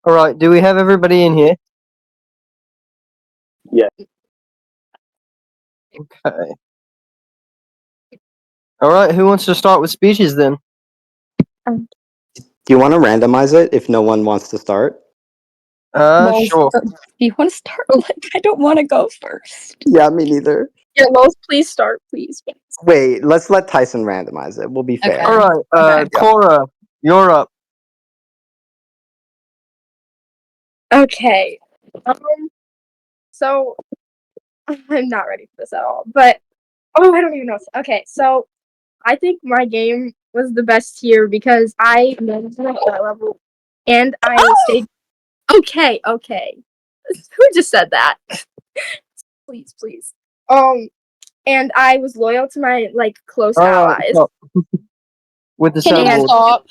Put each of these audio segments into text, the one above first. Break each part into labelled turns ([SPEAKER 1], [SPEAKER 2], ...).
[SPEAKER 1] All right. Do we have everybody in here?
[SPEAKER 2] Yeah.
[SPEAKER 1] Okay. All right. Who wants to start with speeches then?
[SPEAKER 3] Um,
[SPEAKER 2] Do you want to randomize it if no one wants to start?
[SPEAKER 1] Sure.
[SPEAKER 3] Do you want to start? Like, I don't want to go first.
[SPEAKER 2] Yeah, me neither.
[SPEAKER 4] Yeah, Lois, please start, please.
[SPEAKER 2] Wait, let's let Tyson randomize it. We'll be fair.
[SPEAKER 3] Okay.
[SPEAKER 1] All right.
[SPEAKER 3] Okay.
[SPEAKER 1] Cora, you're up.
[SPEAKER 4] Okay. So I'm not ready for this at all. But I don't even know. Okay, so I think my game was the best here because I managed at that level and I stayed. Okay. Who just said that? Please. And I was loyal to my close
[SPEAKER 1] All right.
[SPEAKER 4] allies.
[SPEAKER 1] Stop. With the
[SPEAKER 3] Can you
[SPEAKER 1] soundboard.
[SPEAKER 3] stop?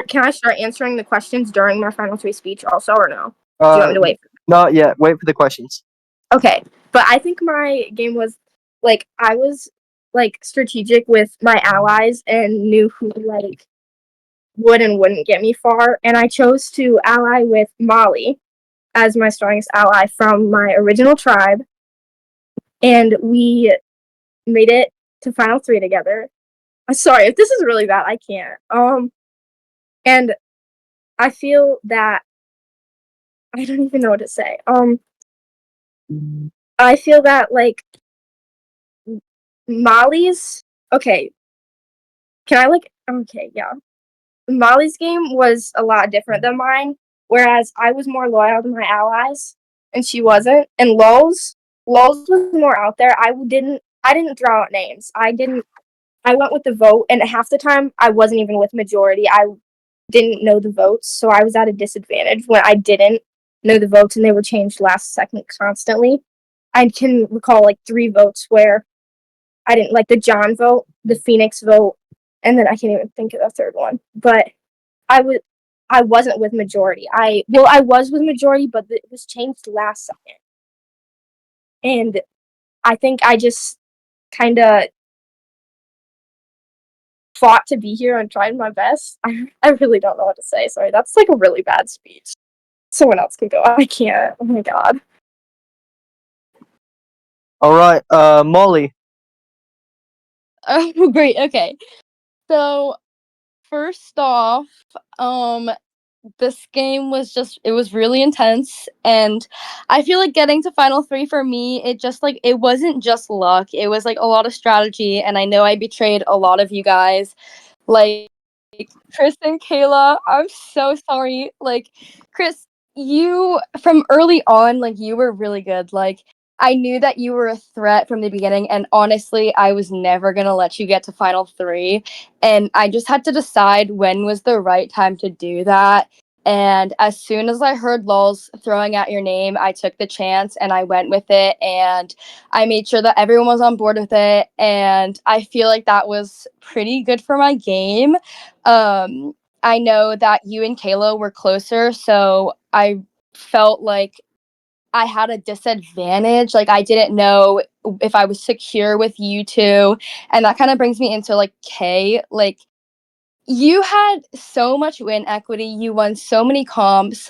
[SPEAKER 4] Can I start answering the questions during my final three speech also or no? Do you want me to wait?
[SPEAKER 1] Not yet. Wait for the questions.
[SPEAKER 4] Okay, but I think my game was I was strategic with my allies and knew who would and wouldn't get me far, and I chose to ally with Molly as my strongest ally from my original tribe, and we made it to final three together. I'm sorry if this is really bad. I can't. And I feel that I don't even know what to say. I feel that Molly's okay. Can I okay, yeah. Molly's game was a lot different than mine, whereas I was more loyal to my allies and she wasn't. And Lulz was more out there. I didn't draw out names. I went with the vote, and half the time I wasn't even with majority. I didn't know the votes, so I was at a disadvantage when I didn't know the votes and they were changed last second constantly. I can recall 3 votes where I didn't like the John vote, the Phoenix vote, and then I can't even think of the third one. But I wasn't with majority. I was with majority, but it was changed last second. And I think I just kind of fought to be here and tried my best. I really don't know what to say. Sorry, that's a really bad speech. Someone else can go. I can't. Oh my god.
[SPEAKER 1] All right. Molly.
[SPEAKER 3] Oh, great. Okay. So, first off, this game was it was really intense, and I feel like getting to final 3 for me, it wasn't just luck. It was a lot of strategy, and I know I betrayed a lot of you guys. Chris and Kayla, I'm so sorry. Chris, you from early on, you were really good. I knew that you were a threat from the beginning, and honestly, I was never gonna let you get to final 3. And I just had to decide when was the right time to do that. And as soon as I heard Lulz throwing out your name, I took the chance and I went with it, and I made sure that everyone was on board with it. And I feel like that was pretty good for my game. I know that you and Kayla were closer, so I felt like I had a disadvantage. I didn't know if I was secure with you two. And that kind of brings me into Kay. You had so much win equity. You won so many comps.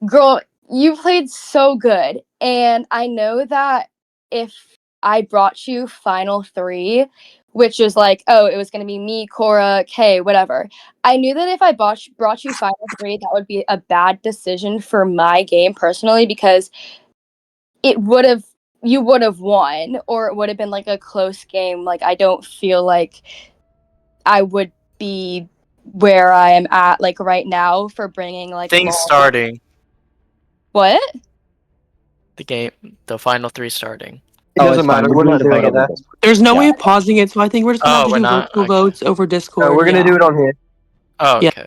[SPEAKER 3] Girl, you played so good. And I know that if I brought you final 3, which was oh, it was going to be me, Cora, Kay, whatever. I knew that if I brought you final 3, that would be a bad decision for my game personally, because you would have won, or it would have been a close game. I don't feel like I would be where I am at right now for bringing
[SPEAKER 5] things starting.
[SPEAKER 3] What?
[SPEAKER 5] The final 3 starting.
[SPEAKER 1] It doesn't matter. We're not doing it there.
[SPEAKER 6] There's no way of pausing it, so I think we're just gonna have to do virtual votes over Discord.
[SPEAKER 1] We're gonna do it on here.
[SPEAKER 5] Oh, okay.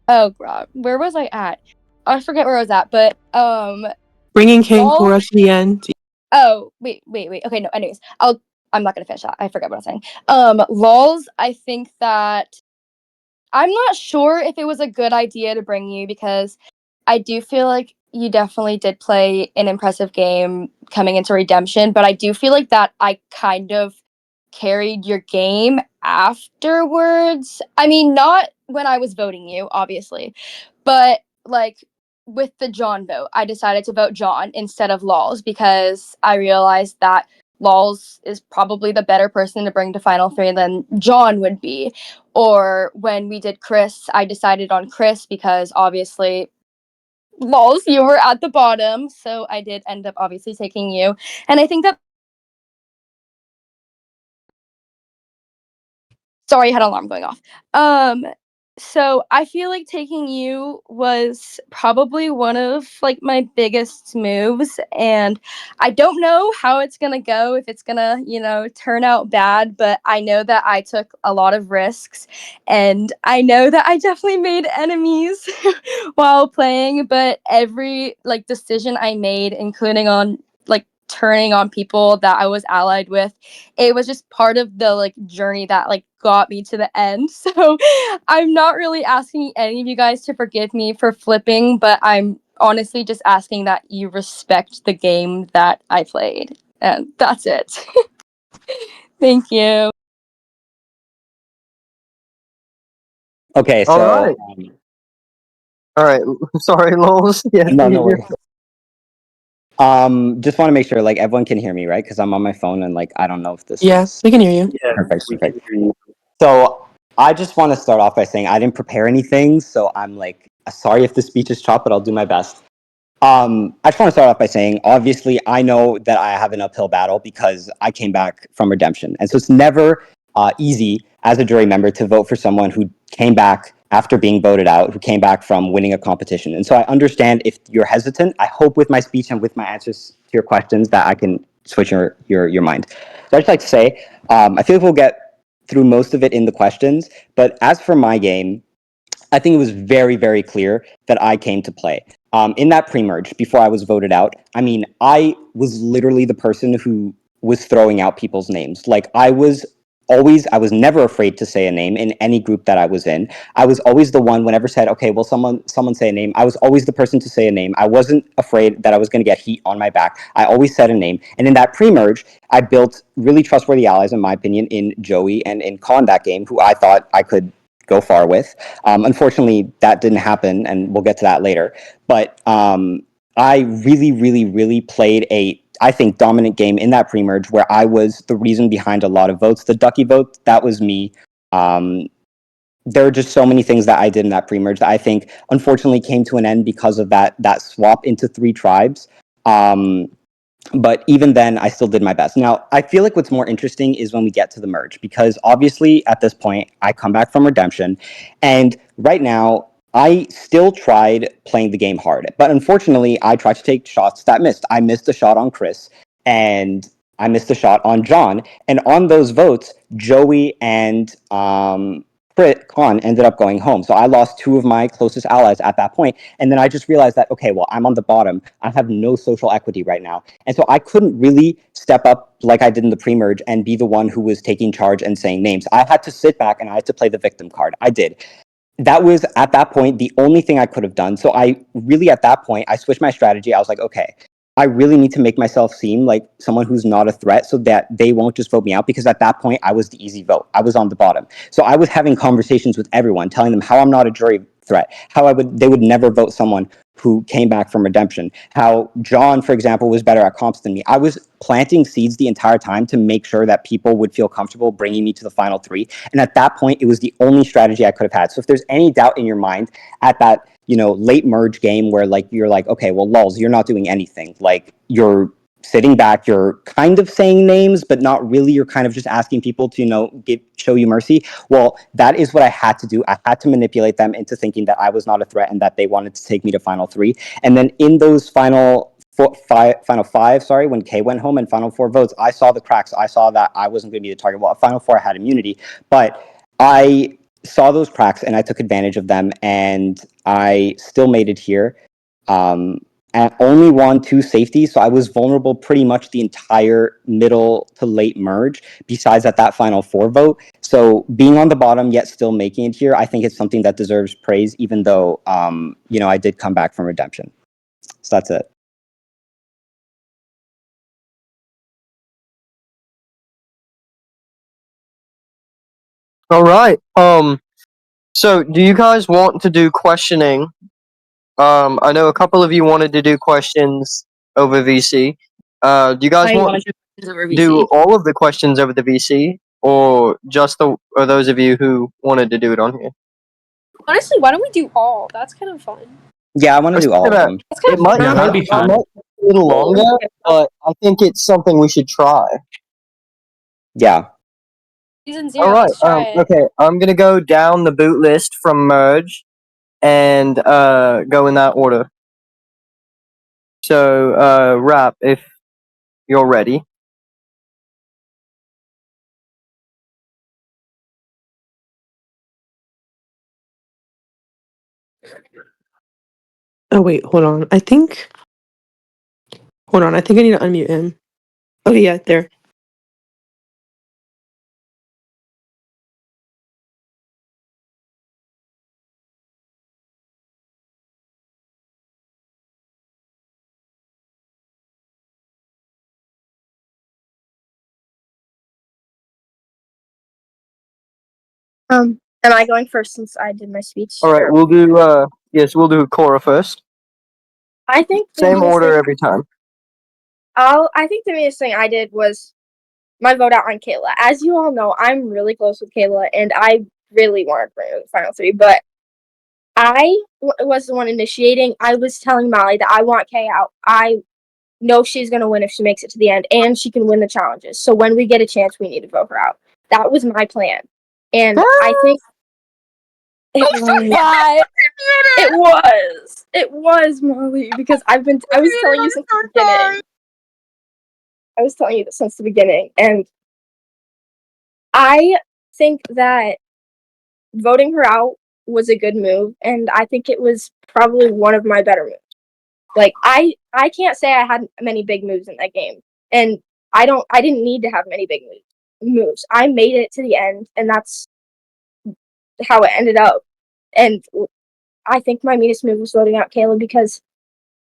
[SPEAKER 3] Oh god, where was I at? I forget where I was at, but
[SPEAKER 6] bringing King Cora to the end.
[SPEAKER 3] Oh wait. Okay, no. Anyways, I'm not gonna finish that. I forgot what I was saying. Lulz, I think that I'm not sure if it was a good idea to bring you, because I do feel like you definitely did play an impressive game coming into Redemption, but I do feel like that I kind of carried your game afterwards. I mean, not when I was voting you, obviously. But like with the John vote, I decided to vote John instead of Laws because I realized that Laws is probably the better person to bring to Final Three than John would be. Or when we did Chris, I decided on Chris because obviously Laws, you were at the bottom, so I did end up obviously taking you. And I think that sorry, I had an alarm going off. So I feel like taking you was probably one of like my biggest moves, and I don't know how it's gonna go, if it's gonna, turn out bad, but I know that I took a lot of risks, and I know that I definitely made enemies while playing, but every like decision I made, including on like turning on people that I was allied with, it was just part of the like journey that like got me to the end. So I'm not really asking any of you guys to forgive me for flipping, but I'm honestly just asking that you respect the game that I played. And that's it. Thank you.
[SPEAKER 2] Okay,
[SPEAKER 1] All
[SPEAKER 2] so
[SPEAKER 1] right. All right. Sorry, Lols. Yeah.
[SPEAKER 2] no, no worries. Just want to make sure like everyone can hear me, right? Because I'm on my phone and like I don't know if this
[SPEAKER 6] Yes,
[SPEAKER 2] is
[SPEAKER 6] we can hear you.
[SPEAKER 1] Yeah,
[SPEAKER 2] perfect.
[SPEAKER 1] we
[SPEAKER 2] Perfect.
[SPEAKER 1] can hear you.
[SPEAKER 2] So I just want to start off by saying I didn't prepare anything, so I'm like sorry if the speech is chopped, but I'll do my best. I just want to start off by saying, obviously, I know that I have an uphill battle because I came back from redemption. And so it's never easy as a jury member to vote for someone who came back after being voted out, who came back from winning a competition. And so I understand if you're hesitant. I hope with my speech and with my answers to your questions that I can switch your mind. So I'd just like to say, I feel like we'll get through most of it in the questions. But as for my game, I think it was very, very clear that I came to play. In that pre-merge, before I was voted out, I mean, I was literally the person who was throwing out people's names. Like, I was never afraid to say a name in any group that I was in. I was always the one, whenever said, okay, well, someone say a name, I was always the person to say a name. I wasn't afraid that I was going to get heat on my back. I always said a name. And in that pre-merge, I built really trustworthy allies, in my opinion, in Joey and in Khan that game, who I thought I could go far with. Unfortunately, that didn't happen, and we'll get to that later. But I really, really, really played I think, dominant game in that pre-merge where I was the reason behind a lot of votes. The Ducky vote, that was me. There are just so many things that I did in that pre-merge that I think, unfortunately, came to an end because of that swap into 3 tribes. But even then, I still did my best. Now, I feel like what's more interesting is when we get to the merge, because obviously at this point, I come back from redemption, and right now, I still tried playing the game hard. But unfortunately, I tried to take shots that missed. I missed a shot on Chris, and I missed a shot on John. And on those votes, Joey and Khan ended up going home. So I lost 2 of my closest allies at that point. And then I just realized that, okay, well, I'm on the bottom. I have no social equity right now. And so I couldn't really step up like I did in the pre-merge and be the one who was taking charge and saying names. I had to sit back and I had to play the victim card. I did. That was, at that point, the only thing I could have done. So I really, at that point, I switched my strategy. I was like, okay, I really need to make myself seem like someone who's not a threat so that they won't just vote me out, because at that point, I was the easy vote. I was on the bottom. So I was having conversations with everyone, telling them how I'm not a jury threat, how they would never vote someone who came back from redemption, how John, for example, was better at comps than me. I was planting seeds the entire time to make sure that people would feel comfortable bringing me to the final 3. And at that point, it was the only strategy I could have had. So if there's any doubt in your mind at that, late merge game where like you're like, okay, well, lulz, you're not doing anything. Like, you're sitting back, you're kind of saying names, but not really. You're kind of just asking people to, show you mercy. Well, that is what I had to do. I had to manipulate them into thinking that I was not a threat and that they wanted to take me to final 3. And then in those final 5, sorry, when Kay went home and final 4 votes, I saw the cracks. I saw that I wasn't going to be the target. Well, at final 4, I had immunity, but I saw those cracks and I took advantage of them, and I still made it here. And only won 2 safeties, so I was vulnerable pretty much the entire middle to late merge, besides at that final 4 vote. So being on the bottom yet still making it here, I think it's something that deserves praise, even though, I did come back from redemption. So that's it.
[SPEAKER 1] All right. So, do you guys want to do questioning? I know a couple of you wanted to do questions over VC. Do you guys
[SPEAKER 3] I
[SPEAKER 1] want
[SPEAKER 3] want to do over
[SPEAKER 1] do
[SPEAKER 3] VC.
[SPEAKER 1] all of the questions over the VC, or just or those of you who wanted to do it on here?
[SPEAKER 7] Honestly, why don't we do all? That's kind of fun.
[SPEAKER 2] Yeah, I want to do all of them.
[SPEAKER 7] That's kind
[SPEAKER 1] It
[SPEAKER 7] of
[SPEAKER 1] might
[SPEAKER 7] fun.
[SPEAKER 6] that'd be
[SPEAKER 1] take
[SPEAKER 6] fun.
[SPEAKER 1] a little longer, but I think it's something we should try.
[SPEAKER 2] Yeah.
[SPEAKER 7] Season 0,
[SPEAKER 1] All right.
[SPEAKER 7] let's try it.
[SPEAKER 1] Okay, I'm gonna go down the boot list from merge, and go in that order. So, Rap, if you're ready.
[SPEAKER 6] Oh wait, hold on. I think I need to unmute him. Okay, yeah, there.
[SPEAKER 4] Am I going first since I did my speech?
[SPEAKER 1] All right, we'll do we'll do Cora first.
[SPEAKER 4] I think the
[SPEAKER 1] Same
[SPEAKER 4] meanest
[SPEAKER 1] order
[SPEAKER 4] thing,
[SPEAKER 1] every time.
[SPEAKER 4] I think the meanest thing I did was my vote out on Kayla. As you all know, I'm really close with Kayla, and I really wanted to bring her to the final three, but I was the one initiating. I was telling Molly that I want Kay out. I know she's going to win if she makes it to the end, and she can win the challenges. So when we get a chance, we need to vote her out. That was my plan. And I think it was Molly, because I was telling you since the beginning. I was telling you this since the beginning, and I think that voting her out was a good move, and I think it was probably one of my better moves. Like I can't say I had many big moves in that game, and I didn't need to have many big moves. I made it to the end, and that's how it ended up. And I think my meanest move was voting out Kayla, because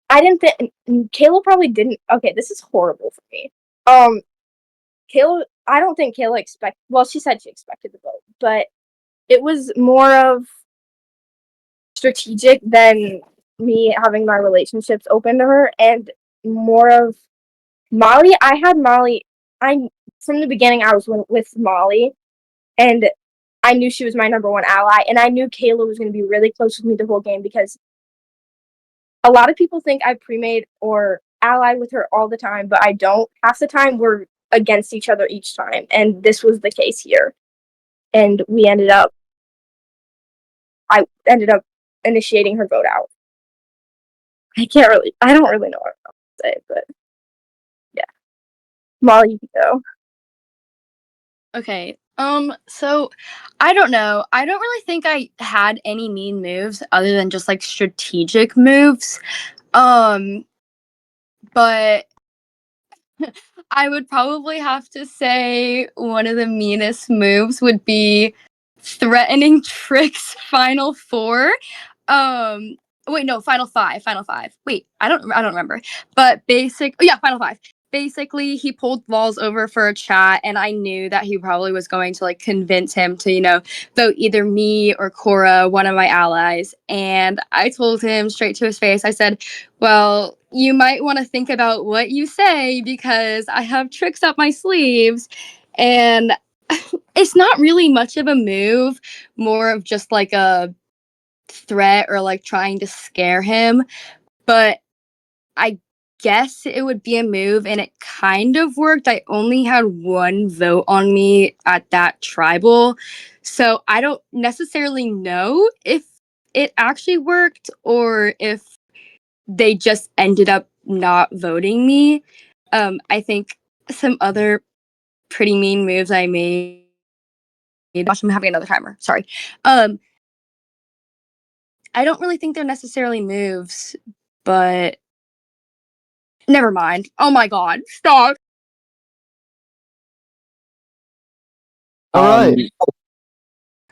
[SPEAKER 4] I didn't think Kayla probably didn't. Okay, this is horrible for me. Kayla, I don't think Kayla well, she said she expected the vote, but it was more of strategic than me having my relationships open to her, and more of Molly. I had Molly. From the beginning, I was with Molly, and I knew she was my number one ally, and I knew Kayla was going to be really close with me the whole game, because a lot of people think I pre-made or allied with her all the time, but I don't. Half the time, we're against each other each time, and this was the case here. And I ended up initiating her vote out. I don't really know what to say, but yeah. Molly, you can go.
[SPEAKER 3] Okay. So I don't know. I don't really think I had any mean moves other than just like strategic moves. But I would probably have to say one of the meanest moves would be threatening Trick's final four. Wait, no, final five. Wait, I don't remember. But final five. Basically, he pulled Walls over for a chat, and I knew that he probably was going to like convince him to, vote either me or Cora, one of my allies. And I told him straight to his face, I said, well, you might want to think about what you say, because I have tricks up my sleeves. And it's not really much of a move, more of just like a threat or like trying to scare him. But I guess it would be a move, and it kind of worked. I only had one vote on me at that tribal, so I don't necessarily know if it actually worked or if they just ended up not voting me. I think some other pretty mean moves I made. Gosh, I'm having another timer. Sorry. I don't really think they're necessarily moves, but never mind. Oh my god, stop.
[SPEAKER 1] All right.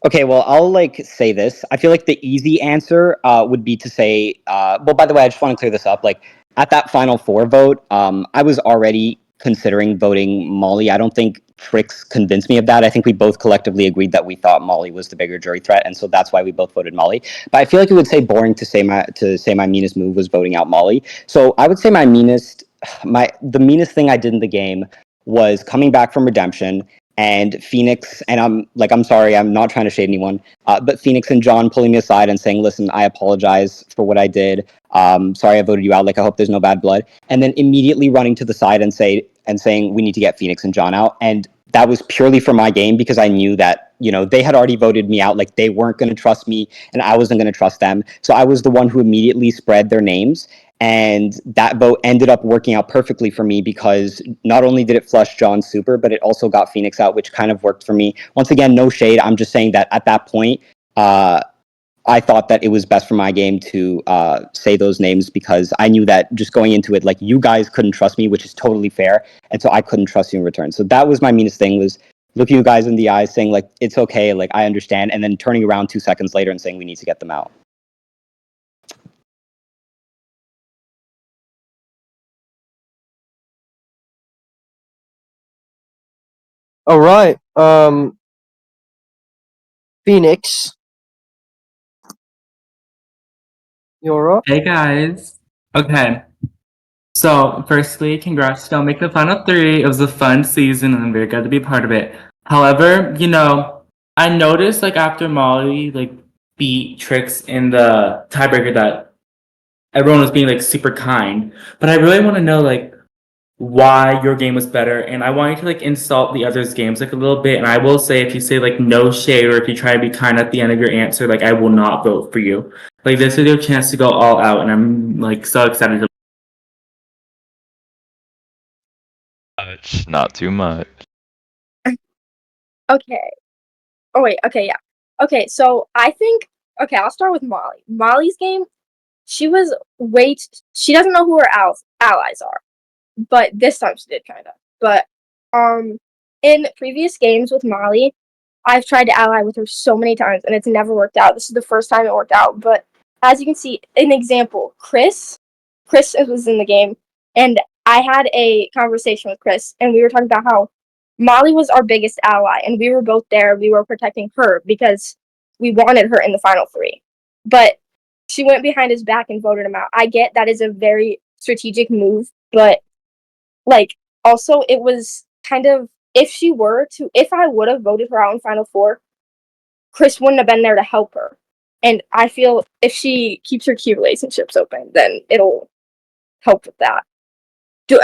[SPEAKER 2] Okay, well, I'll say this. I feel like the easy answer would be to say, well, by the way, I just want to clear this up. Like at that final four vote, I was already considering voting Molly. I don't think Trix convinced me of that. I think we both collectively agreed that we thought Molly was the bigger jury threat, and so that's why we both voted Molly. But I feel like it would say boring to say my meanest move was voting out Molly. So I would say the meanest thing I did in the game was coming back from redemption and Phoenix, and I'm sorry, I'm not trying to shade anyone, but Phoenix and John pulling me aside and saying, listen, I apologize for what I did. Sorry I voted you out. Like, I hope there's no bad blood. And then immediately running to the side and saying we need to get Phoenix and John out. And that was purely for my game because I knew that, they had already voted me out. Like, they weren't going to trust me and I wasn't going to trust them. So I was the one who immediately spread their names. And that vote ended up working out perfectly for me because not only did it flush John super, but it also got Phoenix out, which kind of worked for me. Once again, no shade. I'm just saying that at that point, I thought that it was best for my game to say those names because I knew that just going into it, like, you guys couldn't trust me, which is totally fair. And so I couldn't trust you in return. So that was my meanest thing, was looking you guys in the eyes saying, like, it's okay, like, I understand. And then turning around 2 seconds later and saying we need to get them out.
[SPEAKER 1] All right. Phoenix. You're up.
[SPEAKER 8] Hey guys. Okay. So, firstly, congrats to make the final 3. It was a fun season and I'm very glad to be a part of it. However, I noticed like after Molly beat Trix in the tiebreaker that everyone was being like super kind. But I really want to know why your game was better, and I want you to insult the others' games a little bit. And I will say, if you say no shade or if you try to be kind at the end of your answer, I will not vote for you. This is your chance to go all out, and I'm so excited to.
[SPEAKER 9] Not too much.
[SPEAKER 4] Okay. Oh wait. Okay. Yeah. Okay. So I think. Okay. I'll start with Molly. Molly's game. She was she doesn't know who her allies are, but this time she did kind of. But in previous games with Molly, I've tried to ally with her so many times and it's never worked out. This is the first time it worked out. But as you can see, an example, Chris was in the game, and I had a conversation with Chris, and we were talking about how Molly was our biggest ally, and we were both there. We were protecting her because we wanted her in the final 3. But she went behind his back and voted him out. I get that is a very strategic move, but also it was kind of, if I would have voted her out in Final 4, Chris wouldn't have been there to help her. And I feel if she keeps her key relationships open, then it'll help with that.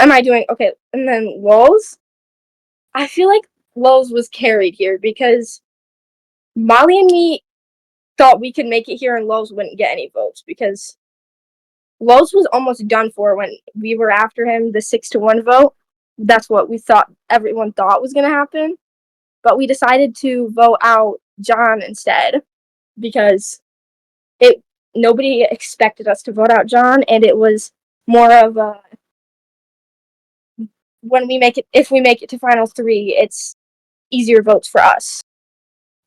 [SPEAKER 4] Am I doing okay? And then Lowe's, I feel like Lowe's was carried here because Molly and me thought we could make it here and Lowe's wouldn't get any votes because Lowe's was almost done for when we were after him, the 6-1 vote. That's what everyone thought was going to happen. But we decided to vote out John instead because nobody expected us to vote out John, and it was more of a if we make it to final 3, it's easier votes for us.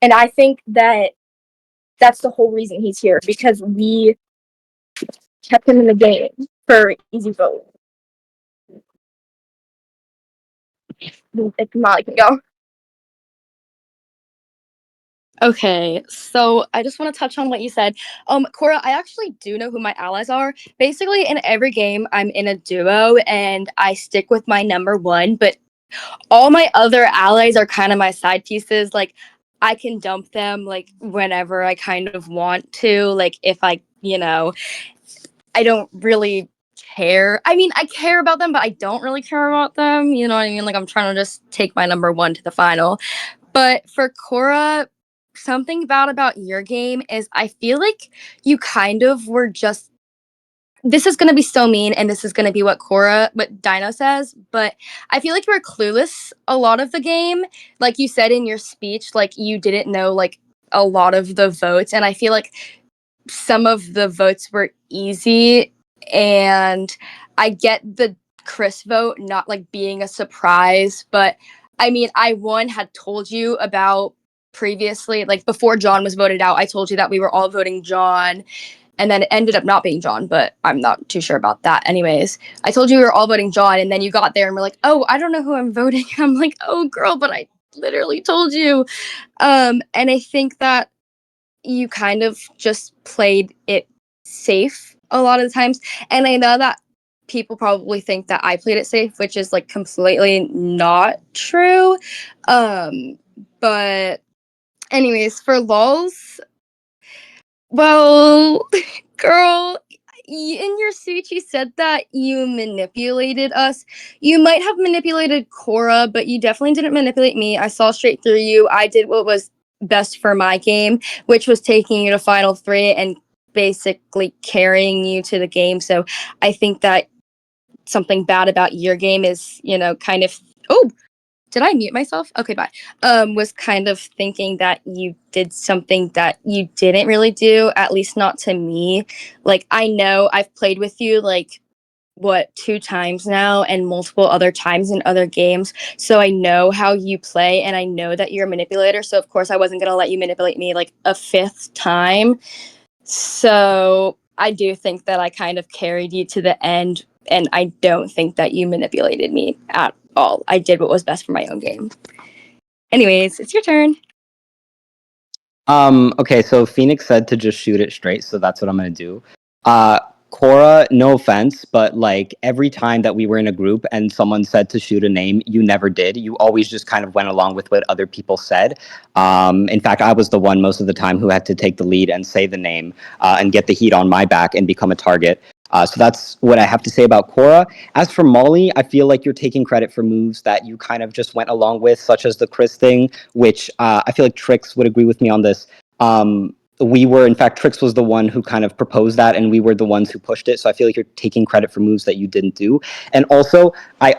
[SPEAKER 4] And I think that's the whole reason he's here, because we kept him in the game for easy vote. If Molly can go.
[SPEAKER 3] Okay, so I just want to touch on what you said. Cora, I actually do know who my allies are. Basically, in every game, I'm in a duo, and I stick with my number 1, but all my other allies are kind of my side pieces. I can dump them, whenever I kind of want to. If I don't really care. I mean, I care about them, but I don't really care about them. You know what I mean? I'm trying to just take my number 1 to the final. But for Cora, something about your game is I feel like you kind of were just, this is going to be so mean, and this is going to be what Dino says, but I feel like you were clueless a lot of the game. Like you said in your speech, you didn't know a lot of the votes, and I feel like some of the votes were easy, and I get the Chris vote not being a surprise, but I mean, I had told you about previously, before John was voted out, I told you that we were all voting John, and then it ended up not being John, but I'm not too sure about that. Anyways, I told you we were all voting John, and then you got there and were like, oh, I don't know who I'm voting. I'm like, oh, girl, but I literally told you. And I think that you kind of just played it safe a lot of the times. And I know that people probably think that I played it safe, which is like completely not true. But anyways, for lols, well, girl, in your speech, you said that you manipulated us. You might have manipulated Cora, but you definitely didn't manipulate me. I saw straight through you. I did what was best for my game, which was taking you to Final 3 and basically carrying you to the game. So I think that something bad about your game is, kind of. Oh, did I mute myself? Okay, bye. Was kind of thinking that you did something that you didn't really do, at least not to me. Like, I know I've played with you, like, 2 times now and multiple other times in other games. So I know how you play and I know that you're a manipulator. So, of course, I wasn't going to let you manipulate me, like, a 5th time. So I do think that I kind of carried you to the end, and I don't think that you manipulated me at all. I did what was best for my own game. Anyways, it's your turn.
[SPEAKER 2] Okay, so Phoenix said to just shoot it straight, so that's what I'm gonna do. Cora, no offense, but like every time that we were in a group and someone said to shoot a name, you never did. You always just kind of went along with what other people said. In fact, I was the one most of the time who had to take the lead and say the name and get the heat on my back and become a target. So that's what I have to say about Cora. As for Molly, I feel like you're taking credit for moves that you kind of just went along with, such as the Chris thing, which I feel like Trix would agree with me on this. We were, in fact, Trix was the one who kind of proposed that, and we were the ones who pushed it. So I feel like you're taking credit for moves that you didn't do. And also, I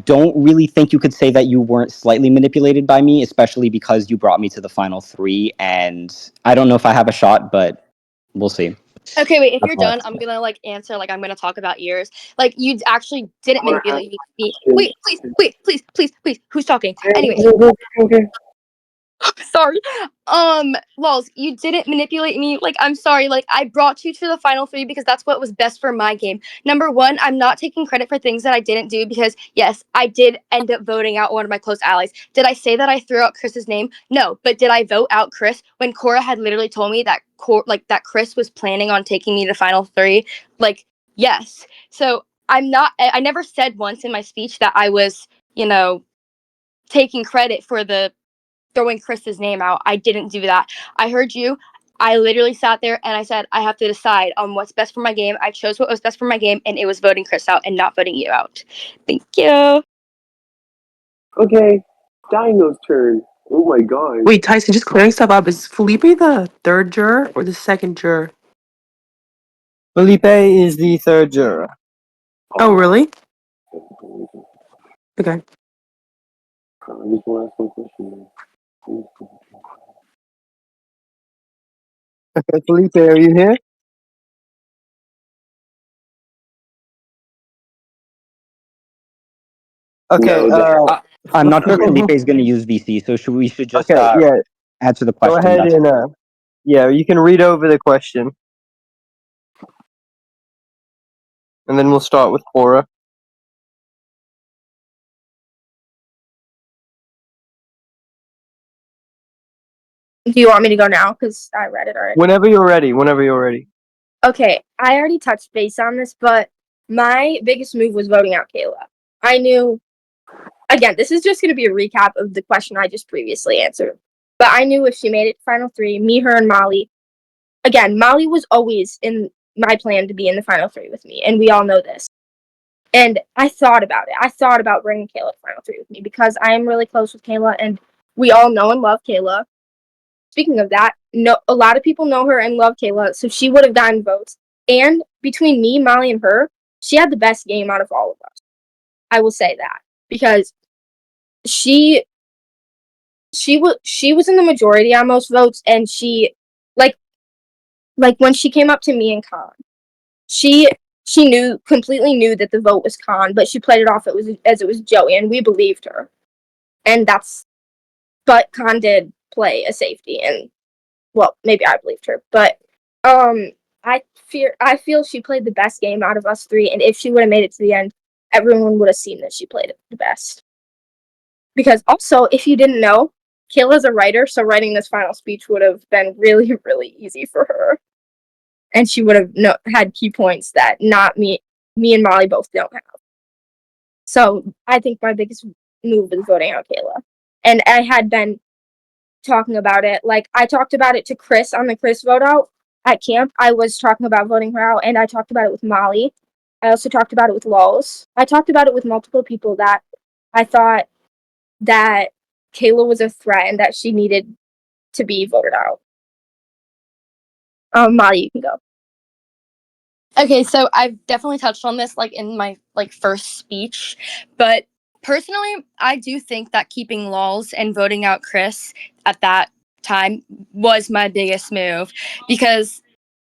[SPEAKER 2] don't really think you could say that you weren't slightly manipulated by me, especially because you brought me to the final 3. And I don't know if I have a shot, but we'll see.
[SPEAKER 3] Okay, wait, if
[SPEAKER 2] That's
[SPEAKER 3] you're
[SPEAKER 2] all I
[SPEAKER 3] done,
[SPEAKER 2] have to
[SPEAKER 3] I'm
[SPEAKER 2] say.
[SPEAKER 3] gonna answer I'm gonna talk about yours. Like, you actually didn't manipulate me. Wait, please. Who's talking? Anyway.
[SPEAKER 1] Okay.
[SPEAKER 3] Sorry. Lols, you didn't manipulate me. Like, I'm sorry. Like, I brought you to the final 3 because that's what was best for my game. Number 1, I'm not taking credit for things that I didn't do because, yes, I did end up voting out one of my close allies. Did I say that I threw out Chris's name? No. But did I vote out Chris when Cora had literally told me that that Chris was planning on taking me to final 3? Like, yes. So I never said once in my speech that I was, taking credit for the throwing Chris's name out. I didn't do that. I heard you. I literally sat there and I said, I have to decide on what's best for my game. I chose what was best for my game, and it was voting Chris out and not voting you out. Thank you.
[SPEAKER 9] Okay, Dino's turn. Oh my god.
[SPEAKER 6] Wait, Tyson, just clearing stuff up. Is Felipe the 3rd juror or the 2nd juror?
[SPEAKER 1] Felipe is the 3rd juror.
[SPEAKER 6] Oh, really? Okay.
[SPEAKER 9] I just want to ask one question.
[SPEAKER 1] Okay, Felipe, are you here? Okay,
[SPEAKER 9] No,
[SPEAKER 2] I'm not sure if Felipe is going to use VC, so we should just
[SPEAKER 1] okay, yeah,
[SPEAKER 2] answer the
[SPEAKER 1] go
[SPEAKER 2] question.
[SPEAKER 1] ahead and, yeah, you can read over the question. And then we'll start with Cora.
[SPEAKER 4] Do you want me to go now? Because I read it already.
[SPEAKER 1] Whenever you're ready.
[SPEAKER 4] Okay, I already touched base on this, but my biggest move was voting out Kayla. I knew, again, this is just going to be a recap of the question I just previously answered. But I knew if she made it to final 3, me, her, and Molly. Again, Molly was always in my plan to be in the final 3 with me, and we all know this. And I thought about it. I thought about bringing Kayla to final 3 with me because I am really close with Kayla, and we all know and love Kayla. Speaking of that, a lot of people know her and love Kayla, so she would have gotten votes. And between me, Molly, and her, she had the best game out of all of us. I will say that because she was in the majority on most votes, and she like when she came up to me and Con, she completely knew that the vote was Con, but she played it off as it was Joey, and we believed her. And but Con did play a safety, and well, maybe I believed her, but I feel she played the best game out of us three, and if she would have made it to the end, everyone would have seen that she played it the best. Because also, if you didn't know, Kayla's a writer, so writing this final speech would have been really, really easy for her. And she would have had key points that not me and Molly both don't have. So I think my biggest move is voting out Kayla. And I had been talking about it. Like, I talked about it to Chris on the Chris vote out at camp. I was talking about voting her out, and I talked about it with Molly. I also talked about it with Lols. I talked about it with multiple people that I thought that Kayla was a threat and that she needed to be voted out. Molly, you can go.
[SPEAKER 3] Okay, so I've definitely touched on this like in my first speech, but personally, I do think that keeping Lols and voting out Chris at that time was my biggest move, because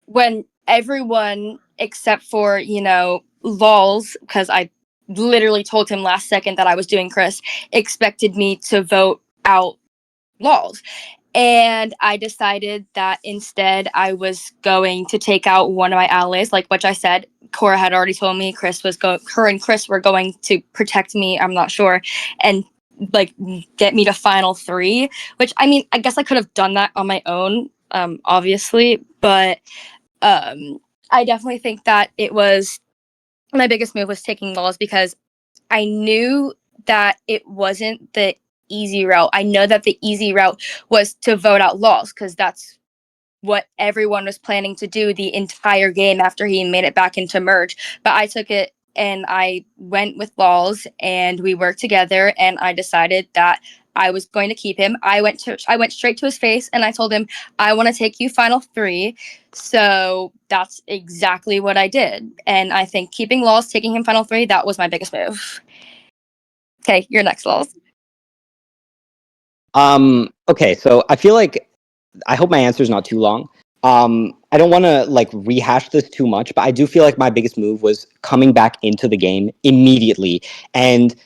[SPEAKER 3] when everyone except for, Lols, because I literally told him last second that I was doing Chris, expected me to vote out Lols. And I decided that instead I was going to take out one of my allies, like which I said, Cora had already told me her and Chris were going to protect me, I'm not sure, and like get me to final 3, which I mean, I guess I could have done that on my own, obviously, but I definitely think that it was my biggest move was taking Lols, because I knew that it wasn't the easy route. I know that the easy route was to vote out Lols, because that's what everyone was planning to do the entire game after he made it back into merge. But I took it and I went with Lols, and we worked together, and I decided that I was going to keep him. I went straight to his face and I told him, I want to take you final 3. So that's exactly what I did. And I think keeping Lols, taking him final 3, that was my biggest move. Okay, you're next, Lols.
[SPEAKER 2] Okay, so I feel like I hope my answer is not too long. I don't want to like rehash this too much, but I do feel like my biggest move was coming back into the game immediately. And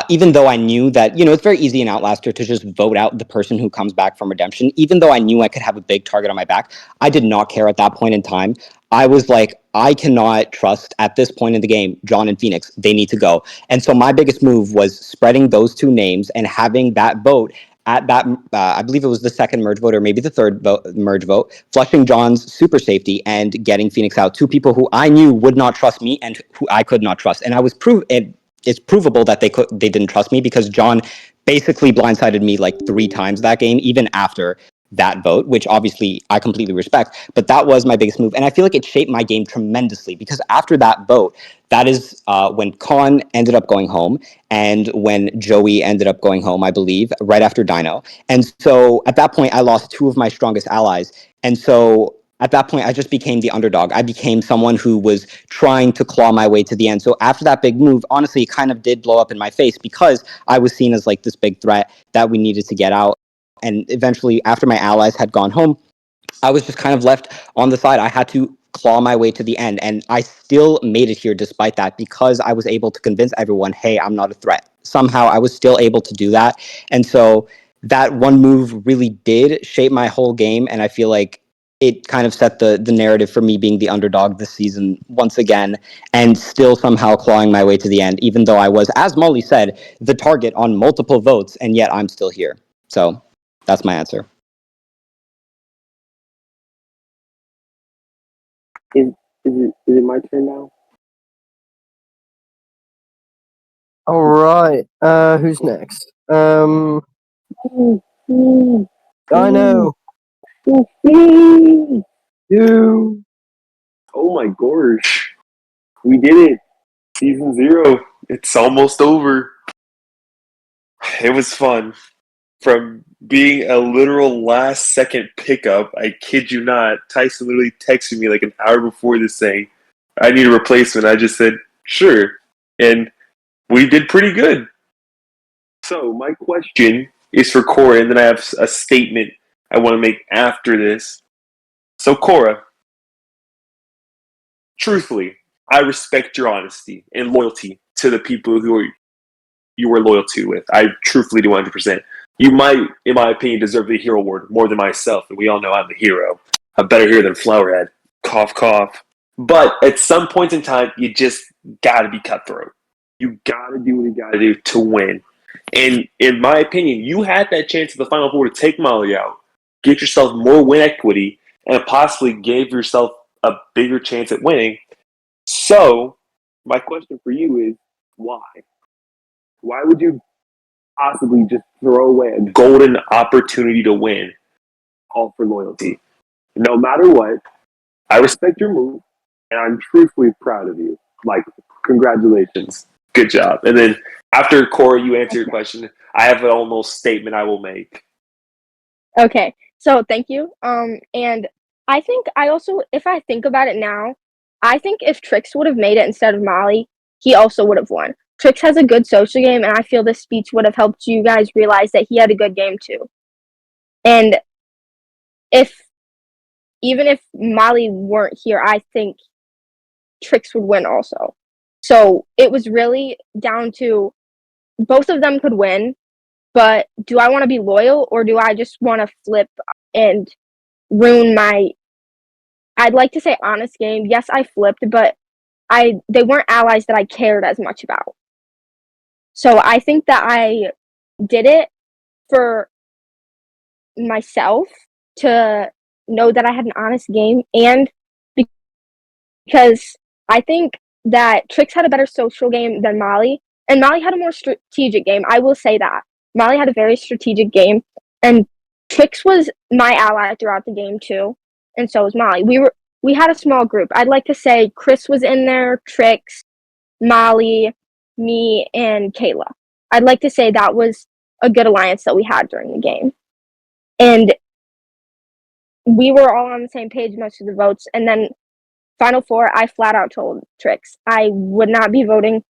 [SPEAKER 2] even though I knew that, it's very easy in Outlaster to just vote out the person who comes back from redemption, even though I knew I could have a big target on my back, I did not care at that point in time. I was like, I cannot trust at this point in the game, John and Phoenix, they need to go. And so my biggest move was spreading those 2 names and having that vote at that, I believe it was the second merge vote or maybe the third merge vote, flushing John's super safety and getting Phoenix out. 2 people who I knew would not trust me and who I could not trust. And it's provable that they didn't trust me, because John basically blindsided me like 3 times that game, even after that vote, which obviously I completely respect. But that was my biggest move. And I feel like it shaped my game tremendously, because after that vote, that is when Khan ended up going home and when Joey ended up going home, I believe, right after Dino. And so at that point, I lost 2 of my strongest allies. And so at that point, I just became the underdog. I became someone who was trying to claw my way to the end. So after that big move, honestly, it kind of did blow up in my face, because I was seen as like this big threat that we needed to get out. And eventually, after my allies had gone home, I was just kind of left on the side. I had to claw my way to the end, and I still made it here despite that, because I was able to convince everyone, hey, I'm not a threat. Somehow I was still able to do that. And so that one move really did shape my whole game, and I feel like it kind of set the narrative for me being the underdog this season once again, and still somehow clawing my way to the end, even though I was, as Molly said, the target on multiple votes, and yet I'm still here. So that's my answer.
[SPEAKER 9] Is it my turn now?
[SPEAKER 1] All right. Who's next? Dino. You.
[SPEAKER 9] Oh my gosh. We did it. Season 0. It's almost over. It was fun. From being a literal last second pickup, I kid you not, Tyson literally texted me like an hour before this saying, I need a replacement. I just said, sure. And we did pretty good. So my question is for Cora, and then I have a statement I want to make after this. So Cora, truthfully, I respect your honesty and loyalty to the people who you were loyal to with. I truthfully do 100%. You might, in my opinion, deserve the hero award more than myself, and we all know I'm the hero. A better hero than Flowerhead. Cough, cough. But at some point in time, you just got to be cutthroat. You got to do what you got to do to win. And in my opinion, you had that chance at the Final Four to take Molly out, get yourself more win equity, and possibly gave yourself a bigger chance at winning. So, my question for you is, why? Why would you possibly just throw away a golden opportunity to win all for loyalty? No matter what, I respect your move, and I'm truthfully proud of you. Like, congratulations. Good job. And then after Cora, you answer your question, I have an almost statement I will make.
[SPEAKER 4] Okay, so thank you. And I think I also, if I think about it now, I think if Trix would have made it instead of Molly, he also would have won. Trix has a good social game, and I feel this speech would have helped you guys realize that he had a good game too. And even if Molly weren't here, I think Trix would win also. So it was really down to both of them could win, but do I want to be loyal or do I just want to flip and ruin my, I'd like to say, honest game? Yes, I flipped, but they weren't allies that I cared as much about. So I think that I did it for myself to know that I had an honest game, and because I think that Trix had a better social game than Molly, and Molly had a more strategic game. I will say that. Molly had a very strategic game, and Trix was my ally throughout the game too, and so was Molly. We had a small group. I'd like to say Chris was in there, Trix, Molly, me, and Kayla. I'd like to say that was a good alliance that we had during the game. And we were all on the same page most of the votes, and then Final Four, I flat out told Trix I would not be voting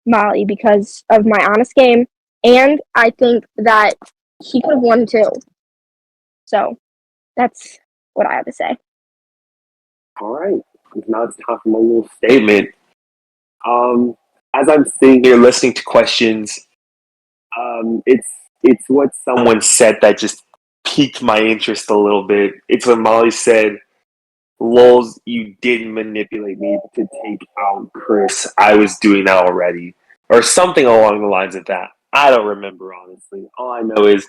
[SPEAKER 4] Molly because of my honest game, and I think that he could have won too. So that's what I have to say.
[SPEAKER 9] All right. Now it's time for my little statement. As I'm sitting here listening to questions, it's what someone said that just piqued my interest a little bit. It's when Molly said, "Lols, you didn't manipulate me to take out Chris. I was doing that already," or something along the lines of that. I don't remember honestly. All I know is,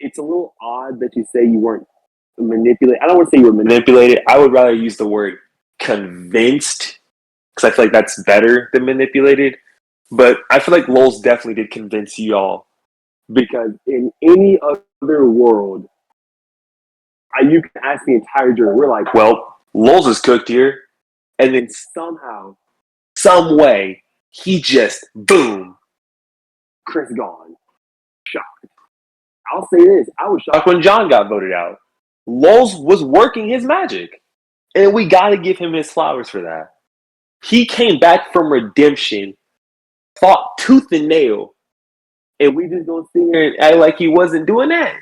[SPEAKER 9] it's a little odd that you say you weren't manipulated. I don't want to say you were manipulated. I would rather use the word convinced because I feel like that's better than manipulated. But I feel like Lols definitely did convince y'all because in any other world, you can ask the entire jury. We're like, well, Lols is cooked here, and then somehow, some way, he just boom, Chris gone. Shocked. I'll say this: I was shocked when John got voted out. Lols was working his magic, and we got to give him his flowers for that. He came back from redemption, fought tooth and nail, and we just gonna sit here and act like he wasn't doing that.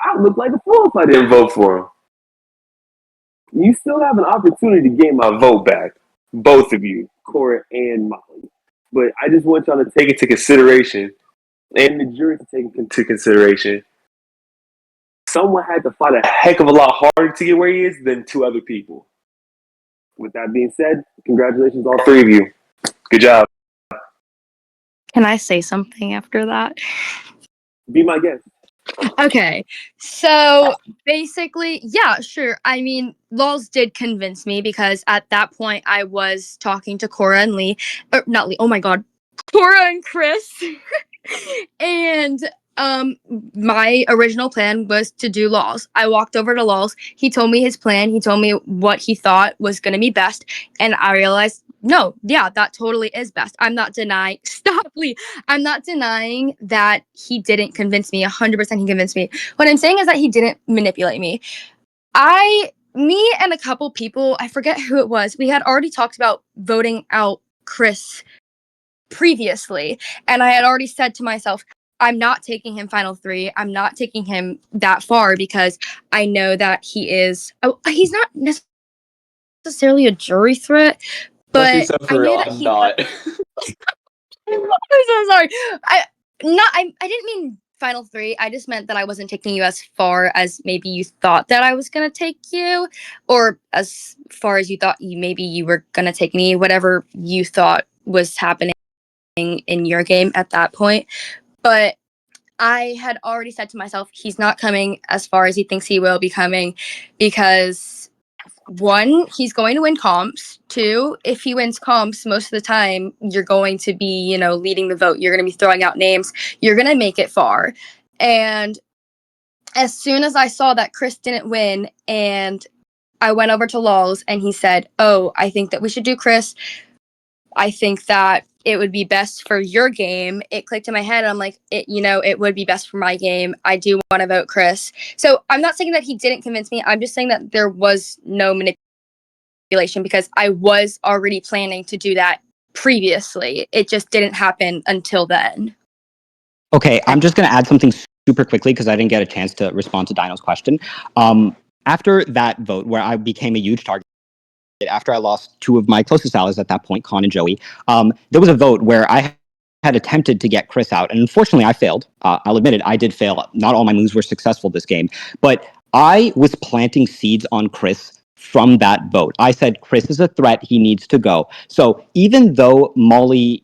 [SPEAKER 9] I look like a fool if I didn't vote for him. You still have an opportunity to gain my vote back, both of you, Cora and Molly. But I just want y'all to take into consideration, and the jury to take into consideration, someone had to fight a heck of a lot harder to get where he is than two other people. With that being said, congratulations, all three of you. Good job.
[SPEAKER 3] Can I say something after that?
[SPEAKER 9] Be my guest.
[SPEAKER 3] Okay, so basically, yeah, sure. I mean, Lols did convince me because at that point I was talking to Cora and Lee, or not Lee. Oh my God, Cora and Chris, and my original plan was to do Lols. I walked over to Lols. He told me his plan. He told me what he thought was gonna be best, and I realized, no, yeah, that totally is best. I'm not denying. Stop, Lee. I'm not denying that he didn't convince me. 100% he convinced me. What I'm saying is that he didn't manipulate me. Me and a couple people, I forget who it was, we had already talked about voting out Chris previously. And I had already said to myself, I'm not taking him final three. I'm not taking him that far because I know that he's not necessarily a jury threat, but I knew that he
[SPEAKER 2] not.
[SPEAKER 3] I'm so sorry. I didn't mean final three, I just meant that I wasn't taking you as far as maybe you thought that I was going to take you, or as far as you thought maybe you were going to take me, whatever you thought was happening in your game at that point. But I had already said to myself, he's not coming as far as he thinks he will be coming, because one, he's going to win comps. Two, if he wins comps, most of the time you're going to be, leading the vote. You're going to be throwing out names. You're going to make it far. And as soon as I saw that Chris didn't win, and I went over to Lulz and he said, "Oh, I think that we should do Chris. I think that it would be best for your game." It clicked in my head. And I'm like, it would be best for my game. I do want to vote Chris. So I'm not saying that he didn't convince me. I'm just saying that there was no manipulation, because I was already planning to do that previously. It just didn't happen until then.
[SPEAKER 2] Okay, I'm just going to add something super quickly because I didn't get a chance to respond to Dino's question. After that vote, where I became a huge target, after I lost two of my closest allies at that point, Con and Joey, there was a vote where I had attempted to get Chris out, and unfortunately I failed. I'll admit it, I did fail. Not all my moves were successful this game, but I was planting seeds on Chris from that vote. I said, Chris is a threat, he needs to go. So even though Molly,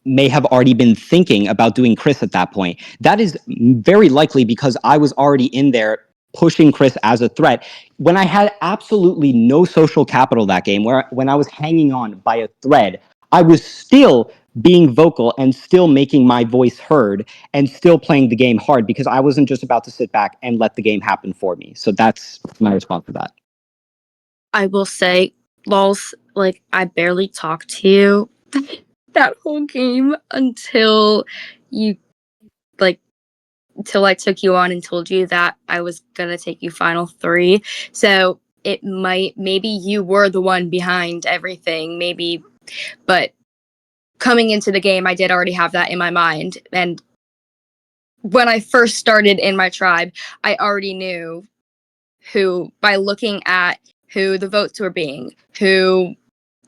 [SPEAKER 2] may have already been thinking about doing Chris at that point, that is very likely because I was already in there pushing Chris as a threat when I had absolutely no social capital that game, when I was hanging on by a thread. I was still being vocal and still making my voice heard and still playing the game hard because I wasn't just about to sit back and let the game happen for me. So that's my response to that.
[SPEAKER 3] I will say, Lulz, I barely talked to you that whole game until you, until I took you on and told you that I was going to take you final three. So maybe you were the one behind everything, maybe, but coming into the game, I did already have that in my mind. And when I first started in my tribe, I already knew who, by looking at who the votes were being, who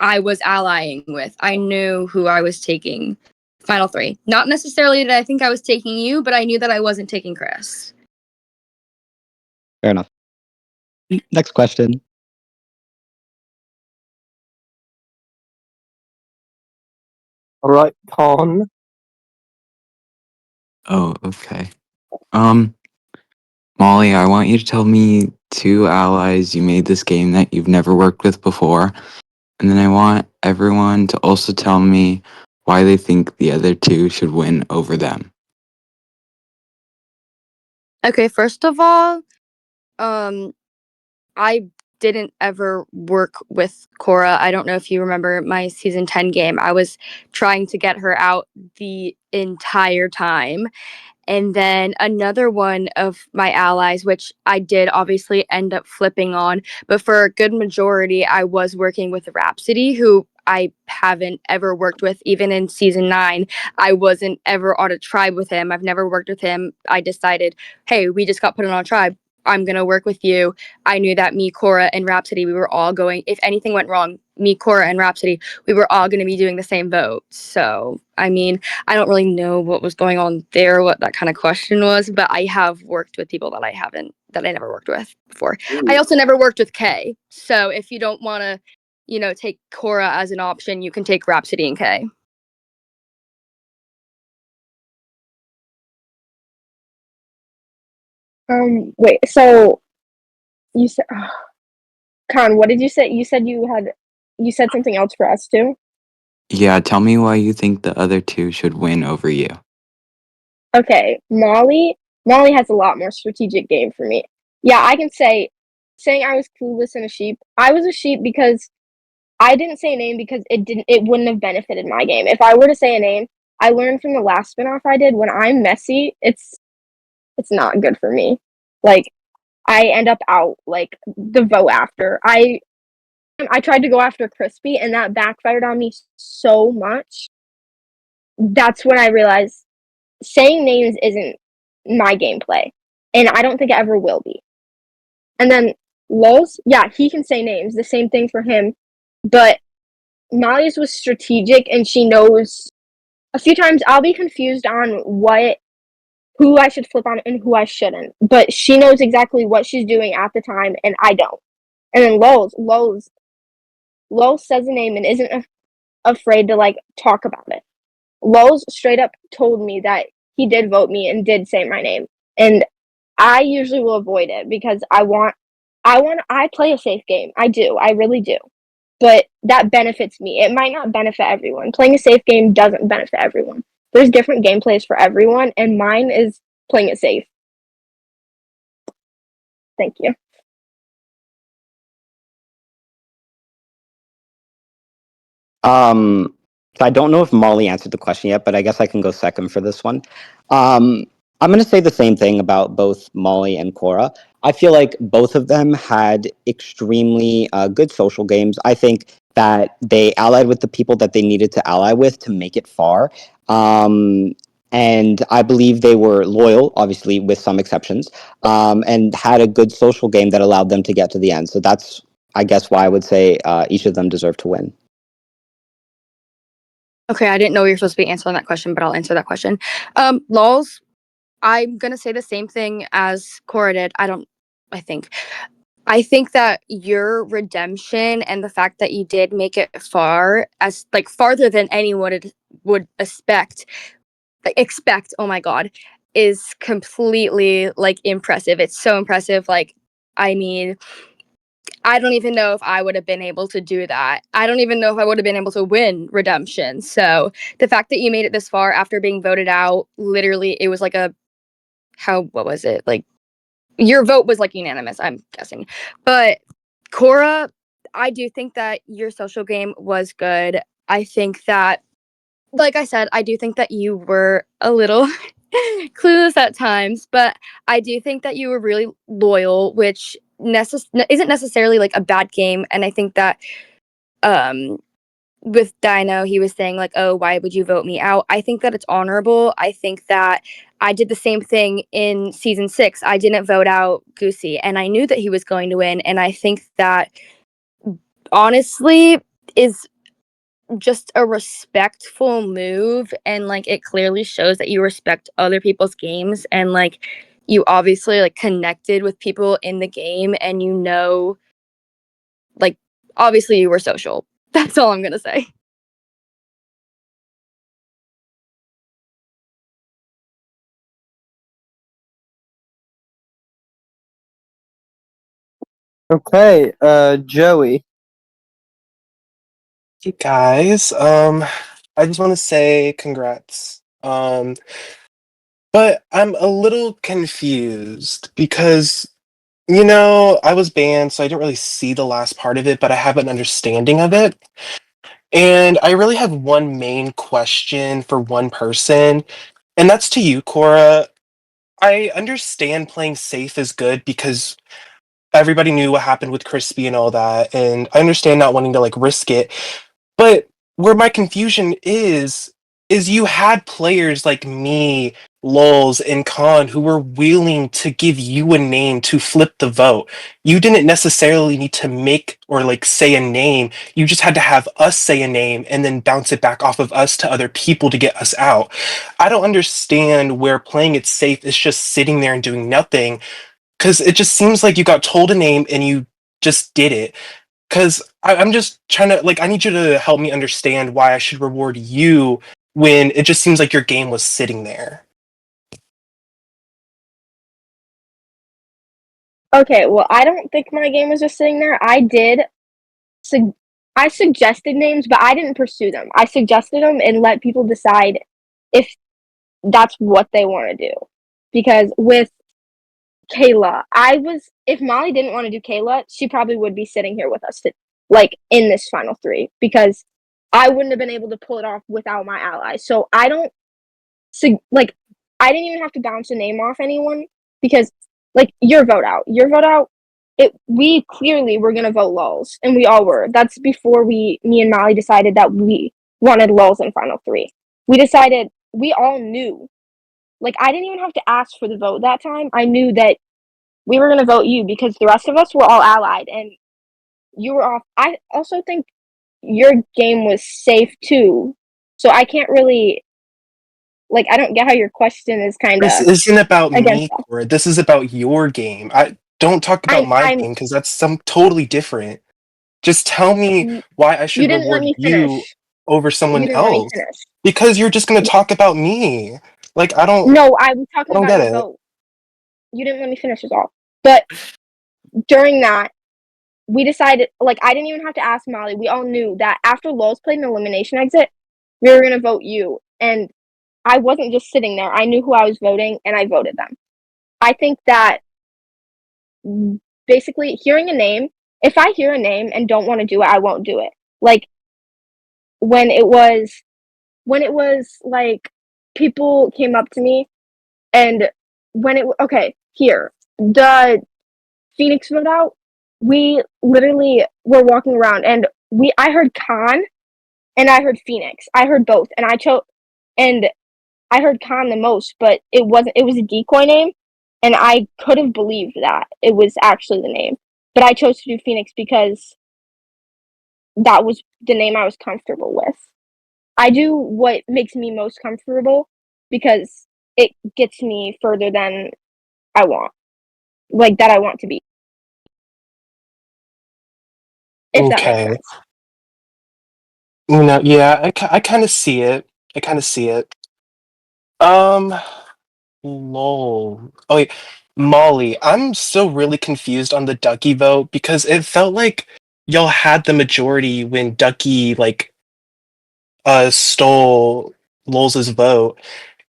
[SPEAKER 3] I was allying with, I knew who I was taking final three. Not necessarily that I think I was taking you, but I knew that I wasn't taking Chris.
[SPEAKER 2] Fair enough. Next question.
[SPEAKER 1] All right, Con.
[SPEAKER 10] Oh, okay. Molly, I want you to tell me 2 allies you made this game that you've never worked with before. And then I want everyone to also tell me why they think the other 2 should win over them.
[SPEAKER 3] Okay, first of all, I didn't ever work with Cora. I don't know if you remember my season 10 game. I was trying to get her out the entire time. And then another one of my allies, which I did obviously end up flipping on, but for a good majority, I was working with Rhapsody, who I haven't ever worked with. Even in season 9, I wasn't ever on a tribe with him. I've never worked with him. I decided, hey, we just got put on a tribe. I'm going to work with you. I knew that me, Cora, and Rhapsody, we were all going, if anything went wrong, me, Cora, and Rhapsody, we were all going to be doing the same vote. So, I mean, I don't really know what was going on there, what that kind of question was, but I have worked with people that I never worked with before. I also never worked with Kay. So if you don't want to, take Cora as an option, you can take Rhapsody and Kay.
[SPEAKER 4] Wait, so you said, Con, what did you say? You said you said something else for us too?
[SPEAKER 10] Yeah, tell me why you think the other 2 should win over you.
[SPEAKER 4] Okay, Molly has a lot more strategic game for me. Yeah, I can saying I was clueless and a sheep. I was a sheep because I didn't say a name because it wouldn't have benefited my game. If I were to say a name, I learned from the last spinoff I did, when I'm messy, it's not good for me. Like, I end up out the vote after. I tried to go after Crispy and that backfired on me so much. That's when I realized saying names isn't my gameplay, and I don't think it ever will be. And then Lowe's, yeah, he can say names. The same thing for him, but Molly's was strategic, and she knows. A few times I'll be confused on what who I should flip on and who I shouldn't. But she knows exactly what she's doing at the time, and I don't. And then Lowe's says a name and isn't afraid to like talk about it. Lowe's straight up told me that he did vote me and did say my name, and I usually will avoid it because I play a safe game. I do, I really do. But that benefits me. It might not benefit everyone. Playing a safe game doesn't benefit everyone. There's different gameplays for everyone, and mine is playing it safe. Thank you.
[SPEAKER 2] So I don't know if Molly answered the question yet, but I guess I can go second for this one. I'm going to say the same thing about both Molly and Cora. I feel like both of them had extremely good social games. I think that they allied with the people that they needed to ally with to make it far. And I believe they were loyal, obviously, with some exceptions, and had a good social game that allowed them to get to the end. So that's, I guess, why I would say each of them deserve to win.
[SPEAKER 3] Okay, I didn't know you were supposed to be answering that question, but I'll answer that question. Lols, I'm gonna say the same thing as Cora did. I think. I think that your redemption and the fact that you did make it far, as like farther than anyone would expect, oh my god, is completely like impressive. It's so impressive. Like, I mean, I don't even know if I would have been able to do that. I don't even know if I would have been able to win redemption. So the fact that you made it this far after being voted out, literally, it was like what was it? Like, your vote was like unanimous, I'm guessing. But Cora, I do think that your social game was good. I think that, like I said, I do think that you were a little clueless at times, but I do think that you were really loyal, which isn't necessarily like a bad game. And I think that um, with Dino, he was saying like, "Oh, why would you vote me out?" I think that it's honorable. I think that I did the same thing in season 6. I didn't vote out Goosey, and I knew that he was going to win. And I think that honestly is just a respectful move, and like it clearly shows that you respect other people's games, and like you obviously like connected with people in the game, and like obviously you were social. That's all I'm gonna say.
[SPEAKER 1] Okay, Joey.
[SPEAKER 11] Hey guys, I just want to say congrats. But I'm a little confused because, I was banned, so I didn't really see the last part of it, but I have an understanding of it. And I really have one main question for one person, and that's to you, Cora. I understand playing safe is good because everybody knew what happened with Crispy and all that, and I understand not wanting to like risk it. But where my confusion is you had players like me, Lulz, and Khan who were willing to give you a name to flip the vote. You didn't necessarily need to make or like say a name. You just had to have us say a name and then bounce it back off of us to other people to get us out. I don't understand where playing it safe is just sitting there and doing nothing, because it just seems like you got told a name and you just did it. Because I'm just trying to, like, I need you to help me understand why I should reward you when it just seems like your game was sitting there.
[SPEAKER 4] Okay, well, I don't think my game was just sitting there. I suggested names, but I didn't pursue them. I suggested them and let people decide if that's what they want to do. Because with Kayla, if Molly didn't want to do Kayla, she probably would be sitting here with us, like in this final 3, because I wouldn't have been able to pull it off without my allies. So I don't like I didn't even have to bounce a name off anyone because like your vote out. We clearly were gonna vote Lulz, and we all were. That's before me and Molly decided that we wanted Lulz in final 3. We all knew. Like I didn't even have to ask for the vote that time. I knew that we were gonna vote you because the rest of us were all allied and you were off. I also think your game was safe too. So I can't really Like, I don't get how your question is kind
[SPEAKER 11] This
[SPEAKER 4] of
[SPEAKER 11] isn't about
[SPEAKER 4] against
[SPEAKER 11] me,
[SPEAKER 4] that.
[SPEAKER 11] Cora. This is about your game. I don't talk about my
[SPEAKER 4] I'm
[SPEAKER 11] game because that's some totally different. Just tell me
[SPEAKER 4] you
[SPEAKER 11] why I should
[SPEAKER 4] didn't let
[SPEAKER 11] reward
[SPEAKER 4] me
[SPEAKER 11] you
[SPEAKER 4] finish.
[SPEAKER 11] over
[SPEAKER 4] You
[SPEAKER 11] someone
[SPEAKER 4] didn't let me
[SPEAKER 11] else.
[SPEAKER 4] finish.
[SPEAKER 11] Because you're just gonna talk about me. Like
[SPEAKER 4] No, I was
[SPEAKER 11] I
[SPEAKER 4] talking
[SPEAKER 11] don't
[SPEAKER 4] about
[SPEAKER 11] get
[SPEAKER 4] your
[SPEAKER 11] it.
[SPEAKER 4] vote. You didn't let me finish is all. But during that, we decided, like, I didn't even have to ask Molly. We all knew that after Lowe's played an elimination exit, we were gonna vote you. And I wasn't just sitting there. I knew who I was voting, and I voted them. I think that basically hearing a name, if I hear a name and don't want to do it, I won't do it. Like when it was like people came up to me and when it okay, here, the Phoenix vote out, we literally were walking around and I heard Khan and I heard Phoenix. I heard both and I chose and I heard Khan the most, but it was a decoy name and I could have believed that it was actually the name. But I chose to do Phoenix because that was the name I was comfortable with. I do what makes me most comfortable because it gets me further than I want, like that I want to be. If that makes
[SPEAKER 11] Okay.
[SPEAKER 4] sense.
[SPEAKER 11] Yeah, I kind of see it. I kind of see it. Um, lol. Oh wait, Molly, I'm still really confused on the Ducky vote because it felt like y'all had the majority when Ducky stole Lol's vote,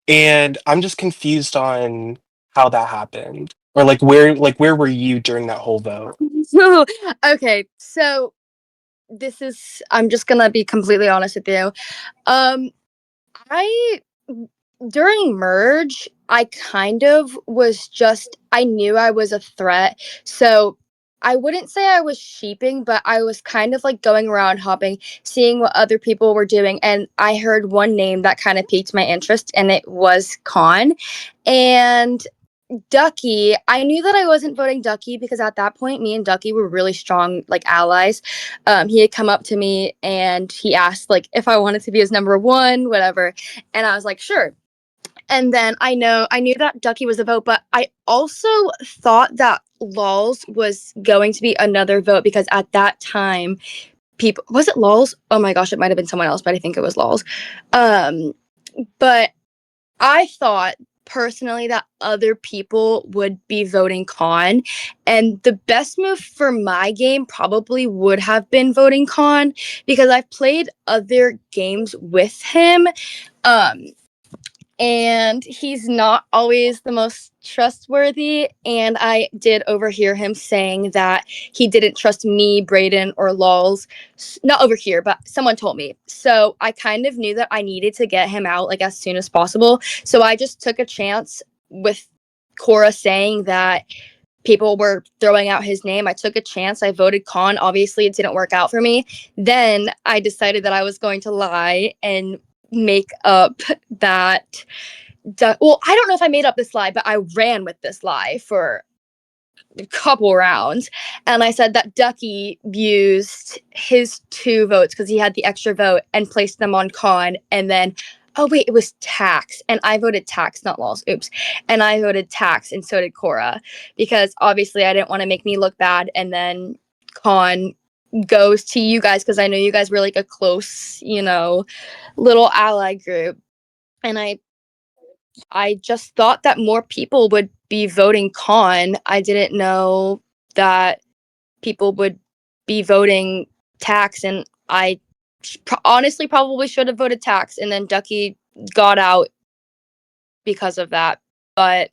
[SPEAKER 11] and I'm just confused on how that happened. Or where were you during that whole vote?
[SPEAKER 3] Okay, so this is I'm just gonna be completely honest with you. Um I during merge, I kind of was just I knew I was a threat. So I wouldn't say I was sheeping, but I was kind of like going around hopping, seeing what other people were doing, and I heard one name that kind of piqued my interest, and it was Khan. And Ducky, I knew that I wasn't voting Ducky because at that point, me and Ducky were really strong, like allies. He had come up to me and he asked, like, if I wanted to be his number one, whatever, and I was like, sure. And then I knew that Ducky was a vote, but I also thought that Lols was going to be another vote because at that time, people was it Lols? Oh my gosh, it might have been someone else, but I think it was Lols. But I thought personally that other people would be voting Khan, and the best move for my game probably would have been voting Khan because I've played other games with him. Um, and he's not always the most trustworthy. And I did overhear him saying that he didn't trust me, Brayden, or Lols. Not overhear, but someone told me. So I kind of knew that I needed to get him out like as soon as possible. So I just took a chance with Cora saying that people were throwing out his name. I took a chance. I voted Khan. Obviously, it didn't work out for me. Then I decided that I was going to lie and make up that well, I don't know if I made up this lie, but I ran with this lie for a couple rounds. And I said that Ducky used his 2 votes because he had the extra vote and placed them on Khan. And then, oh, wait, it was Tax. And I voted Tax, not Lols. Oops. And I voted Tax, and so did Cora. Because obviously I didn't want to make me look bad. And then Khan goes to you guys because I know you guys were like a close, little ally group. And I just thought that more people would be voting Khan. I didn't know that people would be voting Tax, and I honestly probably should have voted Tax, and then Ducky got out because of that. But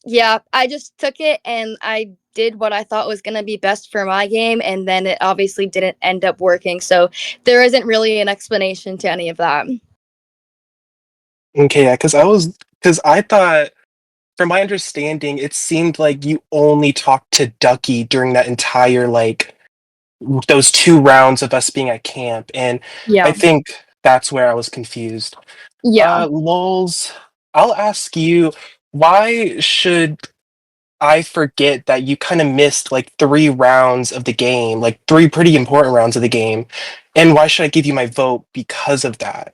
[SPEAKER 3] yeah, I just took it and I did what I thought was going to be best for my game, and then it obviously didn't end up working. So there isn't really an explanation to any of that.
[SPEAKER 11] Okay, yeah, because I thought, from my understanding, it seemed like you only talked to Ducky during that entire those 2 rounds of us being at camp, and I
[SPEAKER 3] Yeah.
[SPEAKER 11] think that's where I was confused.
[SPEAKER 3] Yeah.
[SPEAKER 11] Lols, I'll ask you, why should I forget that you kind of missed like 3 rounds of the game, like 3 pretty important rounds of the game, and why should I give you my vote because of that?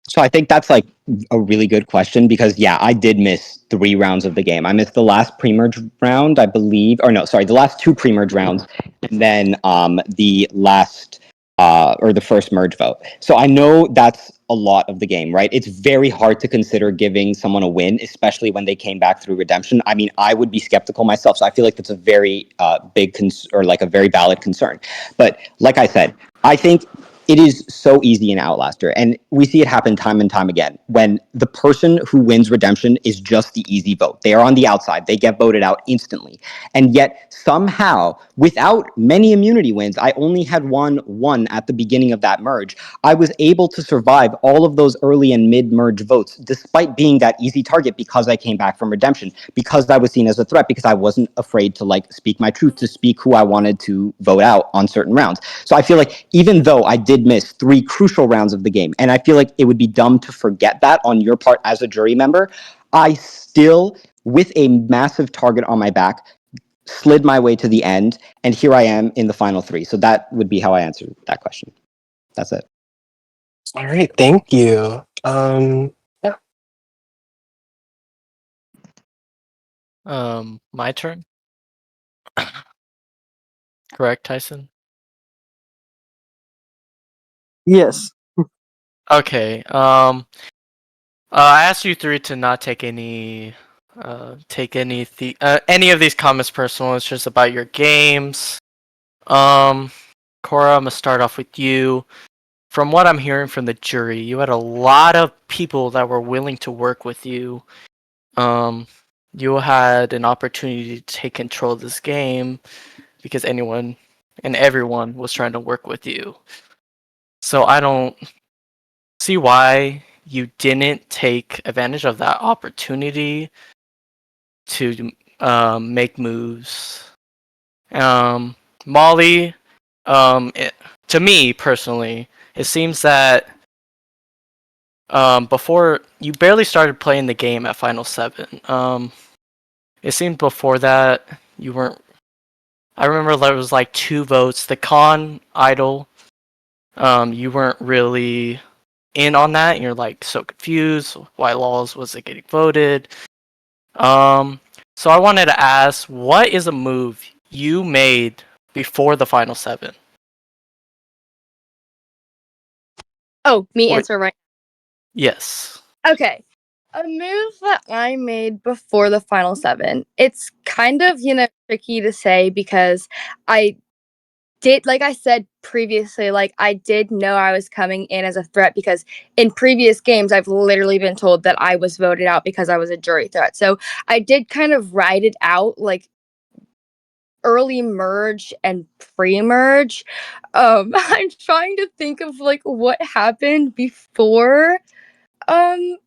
[SPEAKER 2] So I think that's like a really good question because yeah, I did miss 3 rounds of the game. I missed the last pre-merge round, I believe, or no, sorry, the last 2 pre-merge rounds, and then the last or the first merge vote. So I know that's a lot of the game, right? It's very hard to consider giving someone a win, especially when they came back through redemption. I mean, I would be skeptical myself, so I feel like that's a very big or like a very valid concern. But like I said, I think it is so easy in Outlaster, and we see it happen time and time again when the person who wins redemption is just the easy vote. They are on the outside, they get voted out instantly, and yet somehow, without many immunity wins, I only had one at the beginning of that merge. I was able to survive all of those early and mid-merge votes, despite being that easy target because I came back from redemption, because I was seen as a threat, because I wasn't afraid to like speak my truth, to speak who I wanted to vote out on certain rounds. So I feel like even though I did miss 3 crucial rounds of the game, and I feel like it would be dumb to forget that on your part as a jury member, I still, with a massive target on my back, slid my way to the end, and here I am in the final 3. So that would be how I answered that question. That's it.
[SPEAKER 11] All right, thank you. Yeah.
[SPEAKER 5] My turn. Correct, Tyson?
[SPEAKER 1] Yes.
[SPEAKER 5] Okay. I asked you three to not take any any of these comments personal. It's just about your games. Cora, I'm gonna start off with you. From what I'm hearing from the jury, you had a lot of people that were willing to work with you. You had an opportunity to take control of this game because anyone and everyone was trying to work with you. So I don't see why you didn't take advantage of that opportunity to make moves. Molly, to me personally, it seems that before you barely started playing the game at Final 7. It seemed before that you weren't. I remember there was like 2 votes. The con idol, you weren't really in on that. And you're like so confused. Why laws wasn't getting voted? So I wanted to ask, what is a move you made before the Final 7?
[SPEAKER 4] Oh, me
[SPEAKER 5] Or
[SPEAKER 4] answer right.
[SPEAKER 5] yes.
[SPEAKER 4] Okay. A move that I made before the final 7. It's kind of, tricky to say because I did, like I said previously, like I did know I was coming in as a threat because in previous games I've literally been told that I was voted out because I was a jury threat. So I did kind of ride it out like early merge and pre-merge. I'm trying to think of like what happened before um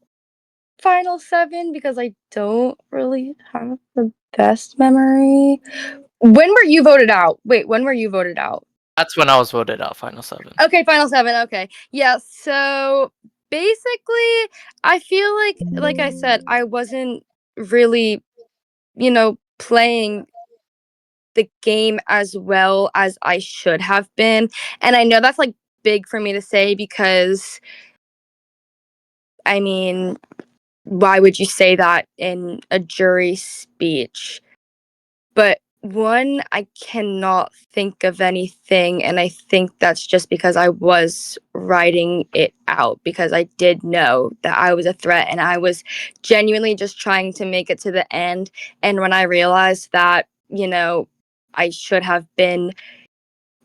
[SPEAKER 4] Final 7 because I don't really have the best memory. When were you voted out? Wait, when were you voted out?
[SPEAKER 5] That's when I was voted out, Final 7.
[SPEAKER 4] Okay, Final 7. Okay. Yeah, so basically, I feel like I said, I wasn't really, playing the game as well as I should have been. And I know that's like big for me to say because, I mean, why would you say that in a jury speech? But one, I cannot think of anything, and I think that's just because I was writing it out because I did know that I was a threat and I was genuinely just trying to make it to the end. And when I realized that, I should have been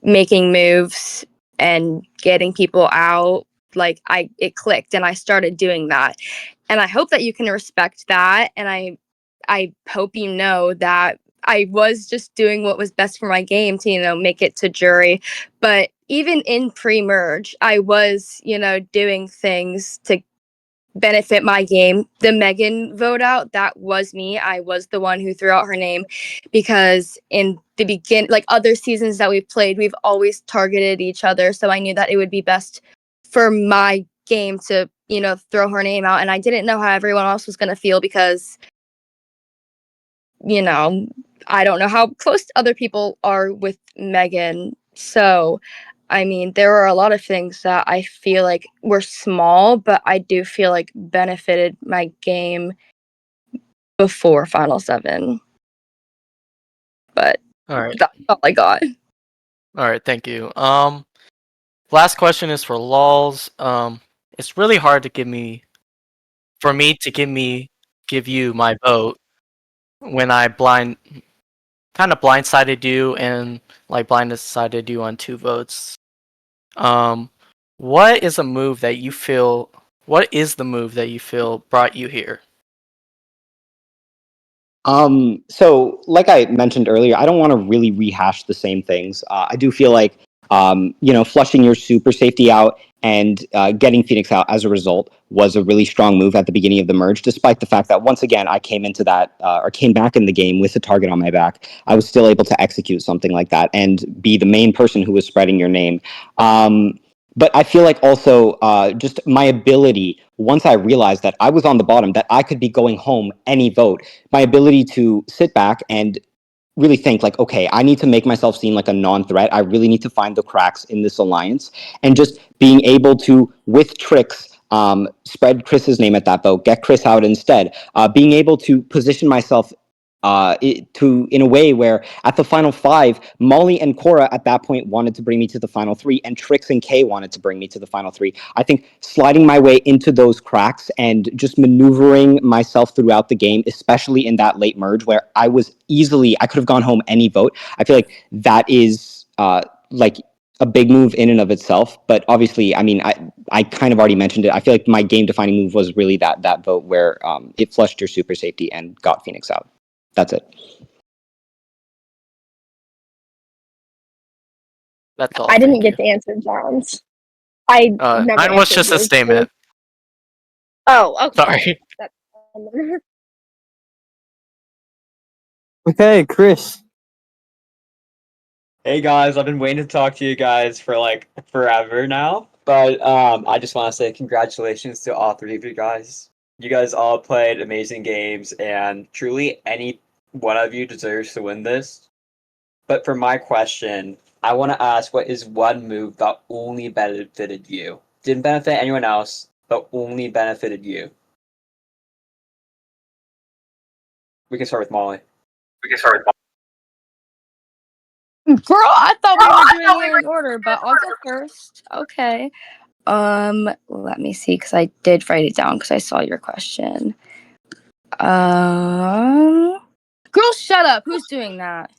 [SPEAKER 4] making moves and getting people out, like it clicked and I started doing that. And I hope that you can respect that, and I hope you know that I was just doing what was best for my game to, make it to jury. But even in pre-merge, I was, doing things to benefit my game. The Megan vote out, that was me. I was the one who threw out her name because in the like other seasons that we've played, we've always targeted each other. So I knew that it would be best for my game to, throw her name out. And I didn't know how everyone else was going to feel because, I don't know how close other people are with Megan. So
[SPEAKER 3] I mean, there were a lot of things that I feel like were small, but I do feel like benefited my game before Final 7. But
[SPEAKER 5] All right.
[SPEAKER 3] that's all I got.
[SPEAKER 5] All right. Thank you. Last question is for lols. It's really hard to give you my vote when I kind of blindsided you and like blindsided you on 2 votes. What is the move that you feel brought you here?
[SPEAKER 2] So like I mentioned earlier, I don't want to really rehash the same things. I do feel like, flushing your super safety out and getting Phoenix out as a result was a really strong move at the beginning of the merge, despite the fact that once again, I came into that or came back in the game with a target on my back. I was still able to execute something like that and be the main person who was spreading your name. But I feel like also just my ability, once I realized that I was on the bottom, that I could be going home any vote, my ability to sit back and really think like, okay, I need to make myself seem like a non-threat. I really need to find the cracks in this alliance, and just being able to, with tricks, spread Chris's name at that vote, get Chris out instead, being able to position myself in a way where at the final 5, Molly and Cora at that point wanted to bring me to the final 3, and Trix and Kay wanted to bring me to the final 3. I think sliding my way into those cracks and just maneuvering myself throughout the game, especially in that late merge where I could have gone home any vote. I feel like that is like a big move in and of itself. But obviously, I mean, I kind of already mentioned it. I feel like my game defining move was really that vote where it flushed your super safety and got Phoenix out. That's it.
[SPEAKER 5] That's all.
[SPEAKER 4] I didn't
[SPEAKER 5] Thank you.
[SPEAKER 4] get to answer John's. I never
[SPEAKER 5] Mine was
[SPEAKER 4] answered
[SPEAKER 5] just a
[SPEAKER 4] yours,
[SPEAKER 5] statement.
[SPEAKER 4] Oh, okay.
[SPEAKER 5] Sorry.
[SPEAKER 4] That's
[SPEAKER 1] Okay, Chris.
[SPEAKER 12] Hey guys, I've been waiting to talk to you guys for like forever now, but I just want to say congratulations to all 3 of you guys. You guys all played amazing games, and truly any one of you deserves to win this. But for my question, I want to ask, what is one move that only benefited you? Didn't benefit anyone else, but only benefited you. We can start with Molly.
[SPEAKER 3] Girl, I thought we were doing it in order, but I'll go first. Okay. Let me see, because I did write it down because I saw your question. Girl, shut up. Who's doing that?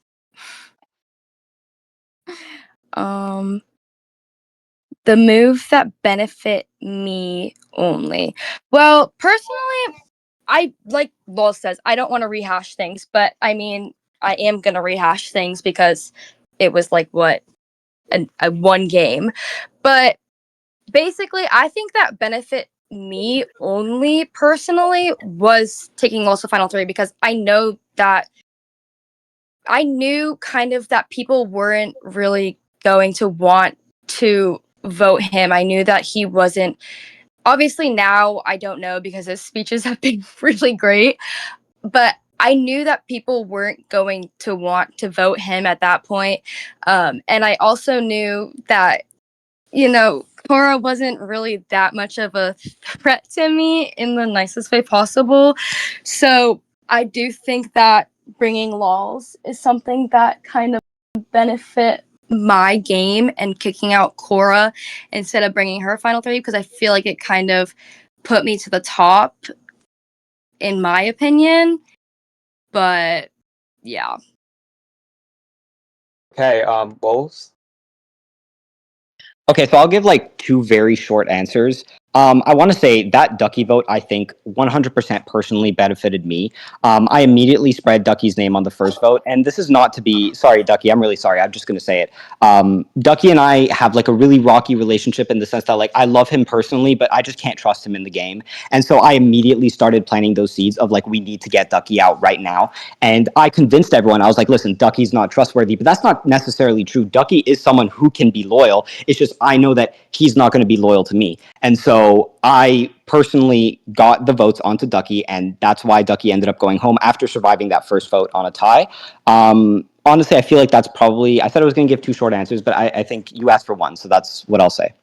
[SPEAKER 3] The move that benefit me only. Well, personally, I like Lol says, I don't want to rehash things, but I mean, I am gonna rehash things because it was like what a one game. But basically, I think that benefit me only personally was taking also Final 3 because I know that I knew kind of that people weren't really going to want to vote him. I knew that he wasn't. Obviously, now I don't know because his speeches have been really great, but I knew that people weren't going to want to vote him at that point. And I also knew that, Cora wasn't really that much of a threat to me in the nicest way possible. So I do think that bringing lols is something that kind of benefit my game and kicking out Cora instead of bringing her final 3 because I feel like it kind of put me to the top in my opinion. But yeah.
[SPEAKER 12] Okay, Wolves.
[SPEAKER 2] Okay, so I'll give like 2 very short answers. I want to say that Ducky vote, I think 100% personally benefited me. I immediately spread Ducky's name on the first vote, and this is not to be sorry, Ducky. I'm really sorry. I'm just going to say it. Ducky and I have like a really rocky relationship in the sense that like I love him personally, but I just can't trust him in the game. And so I immediately started planting those seeds of like we need to get Ducky out right now. And I convinced everyone. I was like, listen, Ducky's not trustworthy, but that's not necessarily true. Ducky is someone who can be loyal. It's just I know that he's not going to be loyal to me. And so So I personally got the votes onto Ducky, and that's why Ducky ended up going home after surviving that first vote on a tie. Honestly, I feel like that's probably, I said I was going to give 2 short answers, but I think you asked for 1, so that's what I'll say.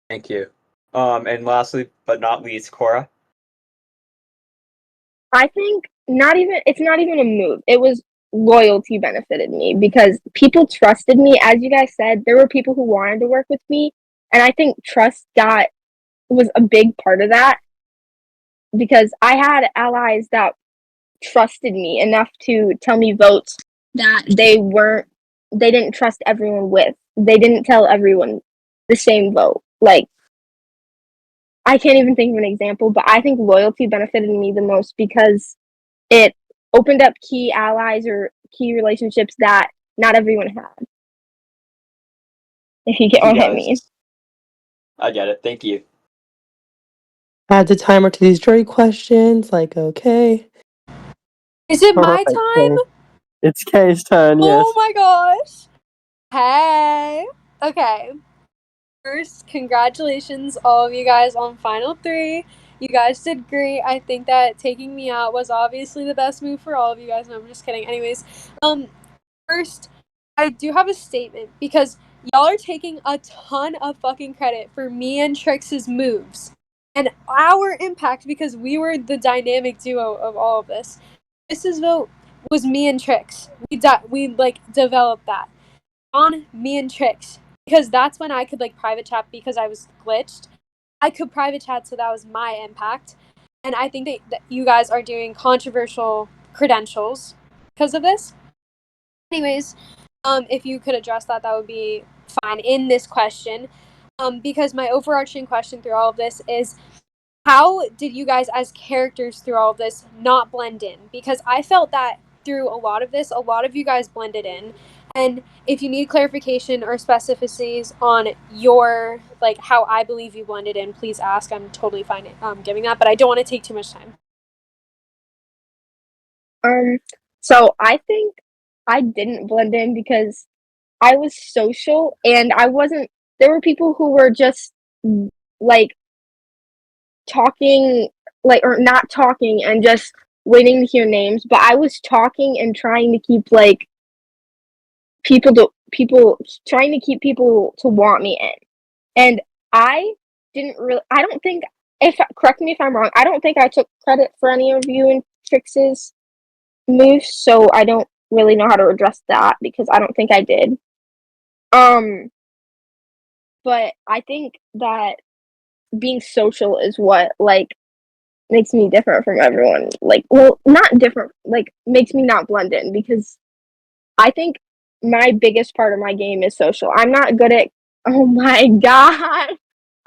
[SPEAKER 12] Thank you. And lastly, but not least, Cora.
[SPEAKER 4] I think it's not even a move. It was loyalty benefited me because people trusted me. As you guys said, there were people who wanted to work with me, and I think trust was a big part of that because I had allies that trusted me enough to tell me votes that they didn't trust everyone with. They didn't tell everyone the same vote. Like, I can't even think of an example, but I think loyalty benefited me the most because it opened up key allies or key relationships that not everyone had. If you get what I mean.
[SPEAKER 12] I get it. Thank you.
[SPEAKER 6] Add the timer to these jury questions. Like, okay.
[SPEAKER 7] Is it
[SPEAKER 1] All
[SPEAKER 7] my
[SPEAKER 1] right,
[SPEAKER 7] time?
[SPEAKER 1] Kay. It's Kay's turn. Yes.
[SPEAKER 7] Oh my gosh. Hey. Okay. First, congratulations, all of you guys, on Final 3. You guys did great. I think that taking me out was obviously the best move for all of you guys. No, I'm just kidding. Anyways, first, I do have a statement because y'all are taking a ton of fucking credit for me and Trix's moves and our impact because we were the dynamic duo of all of this. Mrs. Vote was me and Trix. We like developed that on me and Trix because that's when I could like private chat because I was glitched. I could private chat, so that was my impact. And I think that you guys are doing controversial credentials because of this. Anyways, if you could address that, that would be fine in this question. Because my overarching question through all of this is how did you guys as characters through all of this not blend in? Because I felt that through a lot of this, a lot of you guys blended in. And if you need clarification or specificities on your, like, how I believe you blended in, please ask. I'm totally fine giving that, but I don't want to take too much time.
[SPEAKER 4] So I think I didn't blend in because I was social and I wasn't. There were people who were just like talking, like, or not talking and just waiting to hear names. But I was talking and trying to keep like people trying to keep people to want me in. And I didn't really. I don't think. If correct me if I'm wrong. I don't think I took credit for any of you and Trix's moves, so I don't really know how to address that because I don't think I did. But I think that being social is what like makes me different from everyone. Like, well, not different, like makes me not blend in because I think my biggest part of my game is social. I'm not good at oh my god.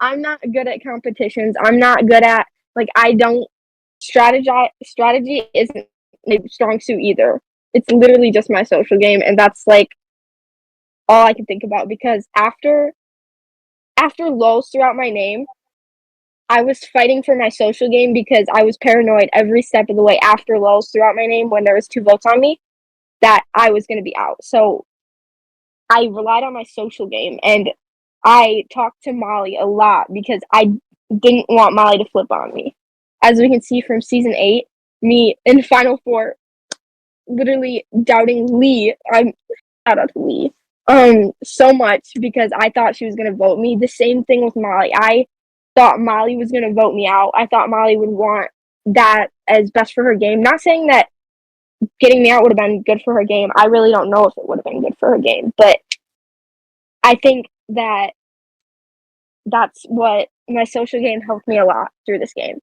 [SPEAKER 4] I'm not good at competitions. I'm not good at like I don't strategy isn't my strong suit either. It's literally just my social game and that's like all I can think about because after lulls throughout my name, I was fighting for my social game because I was paranoid every step of the way after lulls throughout my name when there was 2 votes on me that I was going to be out. So I relied on my social game and I talked to Molly a lot because I didn't want Molly to flip on me. As we can see from season 8, me in Final 4 literally doubting Lee. I'm shout out to Lee. So much because I thought she was gonna vote me. The same thing with Molly. I thought Molly was gonna vote me out. I thought Molly would want that as best for her game. Not saying that getting me out would have been good for her game. I really don't know if it would have been good for her game, but I think that that's what my social game helped me a lot through this game.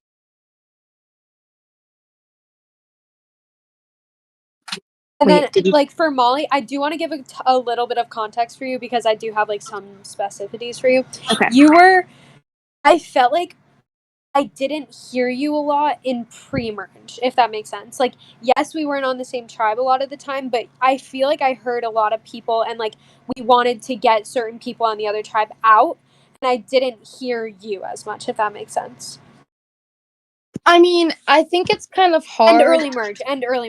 [SPEAKER 7] And then,
[SPEAKER 1] Wait,
[SPEAKER 7] like, for Molly, I do want to give a little bit of context for you because I do have, like, some specificities for you.
[SPEAKER 4] Okay.
[SPEAKER 7] I felt like I didn't hear you a lot in pre-merge, if that makes sense. Like, yes, we weren't on the same tribe a lot of the time, but I feel like I heard a lot of people and, like, we wanted to get certain people on the other tribe out, and I didn't hear you as much, if that makes sense.
[SPEAKER 4] I mean, I think it's kind of hard.
[SPEAKER 7] And early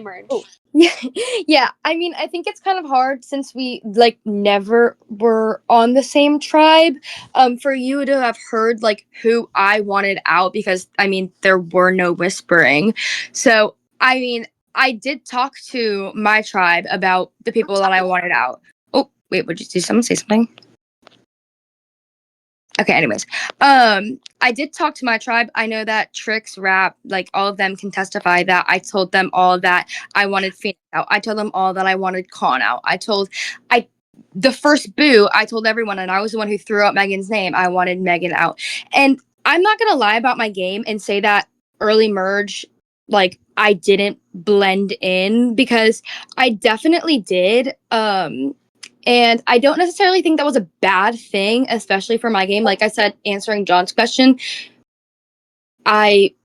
[SPEAKER 7] merge.
[SPEAKER 4] Oh, yeah, yeah. I mean, I think it's kind of hard since we like never were on the same tribe. For you to have heard like who I wanted out because I mean there were no whispering. So I mean, I did talk to my tribe about the people that I wanted out. Oh wait, did someone say something? Okay, anyways. I did talk to my tribe. I know that Trix, Rap, like all of them can testify that I told them all that I wanted Phoenix out. I told them all that I wanted Con out. The first boo, I told everyone, and I was the one who threw out Megan's name. I wanted Megan out. And I'm not gonna lie about my game and say that early merge, like I didn't blend in because I definitely did. And I don't necessarily think that was a bad thing, especially for my game. Like I said, answering John's question, I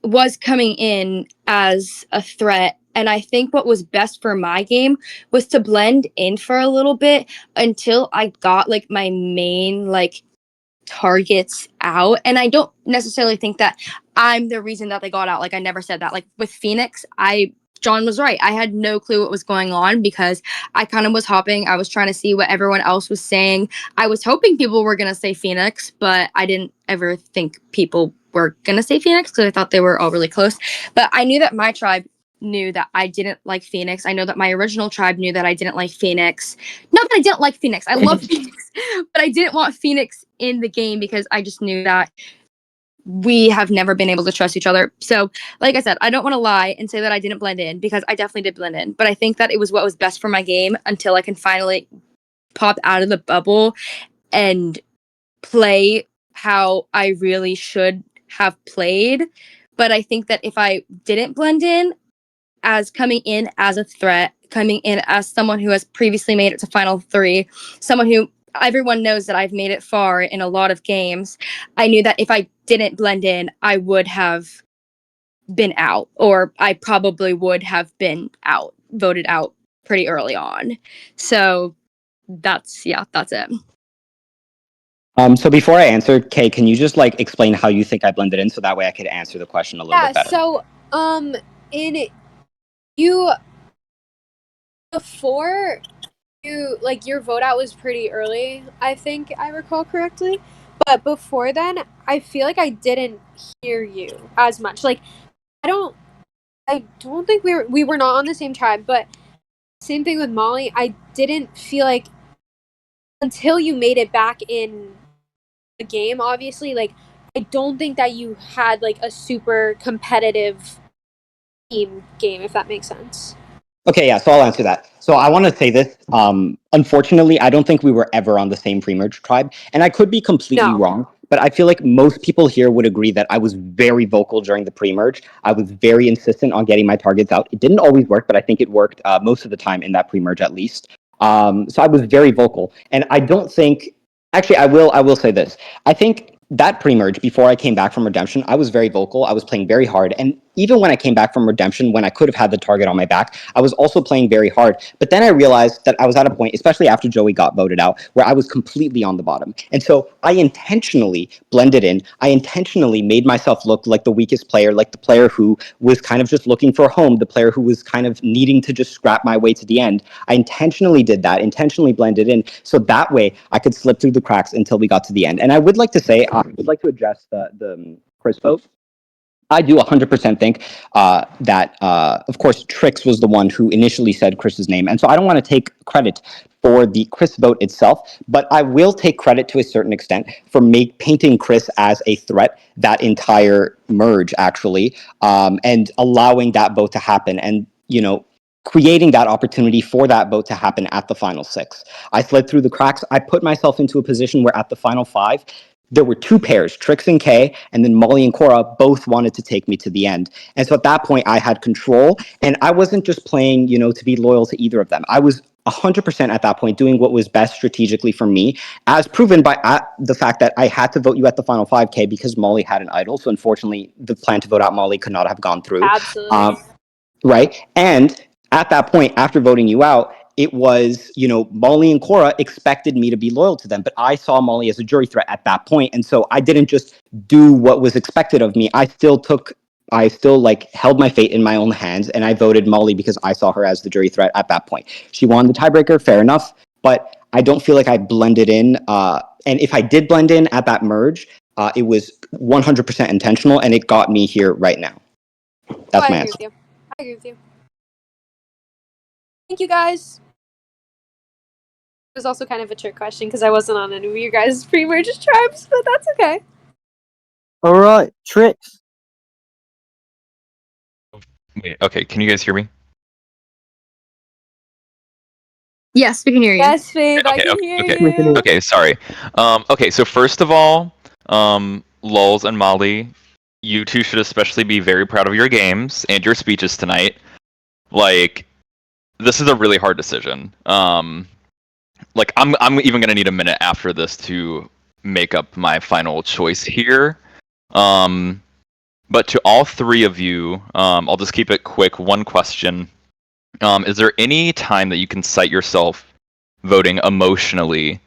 [SPEAKER 4] was coming in as a threat. And I think what was best for my game was to blend in for a little bit until I got like my main like targets out. And I don't necessarily think that I'm the reason that they got out. Like I never said that. Like with Phoenix, John was right. I had no clue what was going on because I kind of was hopping. I was trying to see what everyone else was saying. I was hoping people were going to say Phoenix, but I didn't ever think people were going to say Phoenix because I thought they were all really close. But I knew that my tribe knew that I didn't like Phoenix. I know that my original tribe knew that I didn't like Phoenix. Not that I didn't like Phoenix. I love Phoenix, but I didn't want Phoenix in the game because I just knew that we have never been able to trust each other. So, like I said, I don't want to lie and say that I didn't blend in because I definitely did blend in. But I think that it was what was best for my game until I can finally pop out of the bubble and play how I really should have played. But I think that if I didn't blend in as coming in as a threat, coming in as someone who has previously made it to Final 3, someone who everyone knows that I've made it far in a lot of games, I knew that if I didn't blend in, I would have been out, or I probably would have been out, voted out pretty early on. So that's it.
[SPEAKER 2] So before I answer, Kay, can you just like explain how you think I blended in so that way I could answer the question a little bit better?
[SPEAKER 7] So in you before you like your vote out was pretty early, I think I recall correctly. But before then, I feel like I didn't hear you as much. Like I don't think we were not on the same tribe, but same thing with Molly. I didn't feel like until you made it back in the game, obviously, like I don't think that you had like a super competitive team game, if that makes sense.
[SPEAKER 2] Okay, yeah, so I'll answer that. So I want to say this. Unfortunately, I don't think we were ever on the same pre-merge tribe, and I could be completely wrong, but I feel like most people here would agree that I was very vocal during the pre-merge. I was very insistent on getting my targets out. It didn't always work, but I think it worked most of the time in that pre-merge at least. So I was very vocal, and I don't think. Actually, I will say this. I think that pre-merge, before I came back from Redemption, I was very vocal. I was playing very hard. And even when I came back from Redemption, when I could have had the target on my back, I was also playing very hard. But then I realized that I was at a point, especially after Joey got voted out, where I was completely on the bottom. And so I intentionally blended in. I intentionally made myself look like the weakest player, like the player who was kind of just looking for a home, the player who was kind of needing to just scrap my way to the end. I intentionally did that, intentionally blended in, so that way I could slip through the cracks until we got to the end. And I would like to say, I would like to address the Chris vote. I do 100% think that, of course, Trix was the one who initially said Chris's name. And so I don't want to take credit for the Chris vote itself, but I will take credit to a certain extent for painting Chris as a threat that entire merge, actually, and allowing that vote to happen. And, you know, creating that opportunity for that vote to happen at the final 6. I slid through the cracks. I put myself into a position where at the final 5, there were 2 pairs, Trix and Kay, and then Molly and Cora both wanted to take me to the end. And so at that point, I had control, and I wasn't just playing, to be loyal to either of them. I was 100% at that point doing what was best strategically for me, as proven by the fact that I had to vote you at the final 5K because Molly had an idol. So unfortunately, the plan to vote out Molly could not have gone through.
[SPEAKER 7] Absolutely.
[SPEAKER 2] Right? And at that point, after voting you out, it was, Molly and Cora expected me to be loyal to them, but I saw Molly as a jury threat at that point. And so I didn't just do what was expected of me. I still took still like held my fate in my own hands, and I voted Molly because I saw her as the jury threat at that point. She won the tiebreaker, fair enough, but I don't feel like I blended in. And if I did blend in at that merge, it was 100% intentional, and it got me here right now. That's
[SPEAKER 7] I
[SPEAKER 2] my
[SPEAKER 7] agree
[SPEAKER 2] answer.
[SPEAKER 7] with you. I agree with you. Thank you, guys. It was also kind of a trick question because I wasn't on any of you guys' pre-merge tribes, but that's okay.
[SPEAKER 1] All right, Tricks.
[SPEAKER 13] Wait, okay, can you guys hear me?
[SPEAKER 3] Yes, we can hear you.
[SPEAKER 7] Yes, babe, I
[SPEAKER 13] Okay,
[SPEAKER 7] can
[SPEAKER 13] okay,
[SPEAKER 7] hear
[SPEAKER 13] okay.
[SPEAKER 7] you.
[SPEAKER 13] Okay, sorry. Okay, so first of all, Lulz and Molly, you two should especially be very proud of your games and your speeches tonight. Like, this is a really hard decision. Like I'm even gonna need a minute after this to make up my final choice here. But to all three of you, I'll just keep it quick. One question. Is there any time that you can cite yourself voting emotionally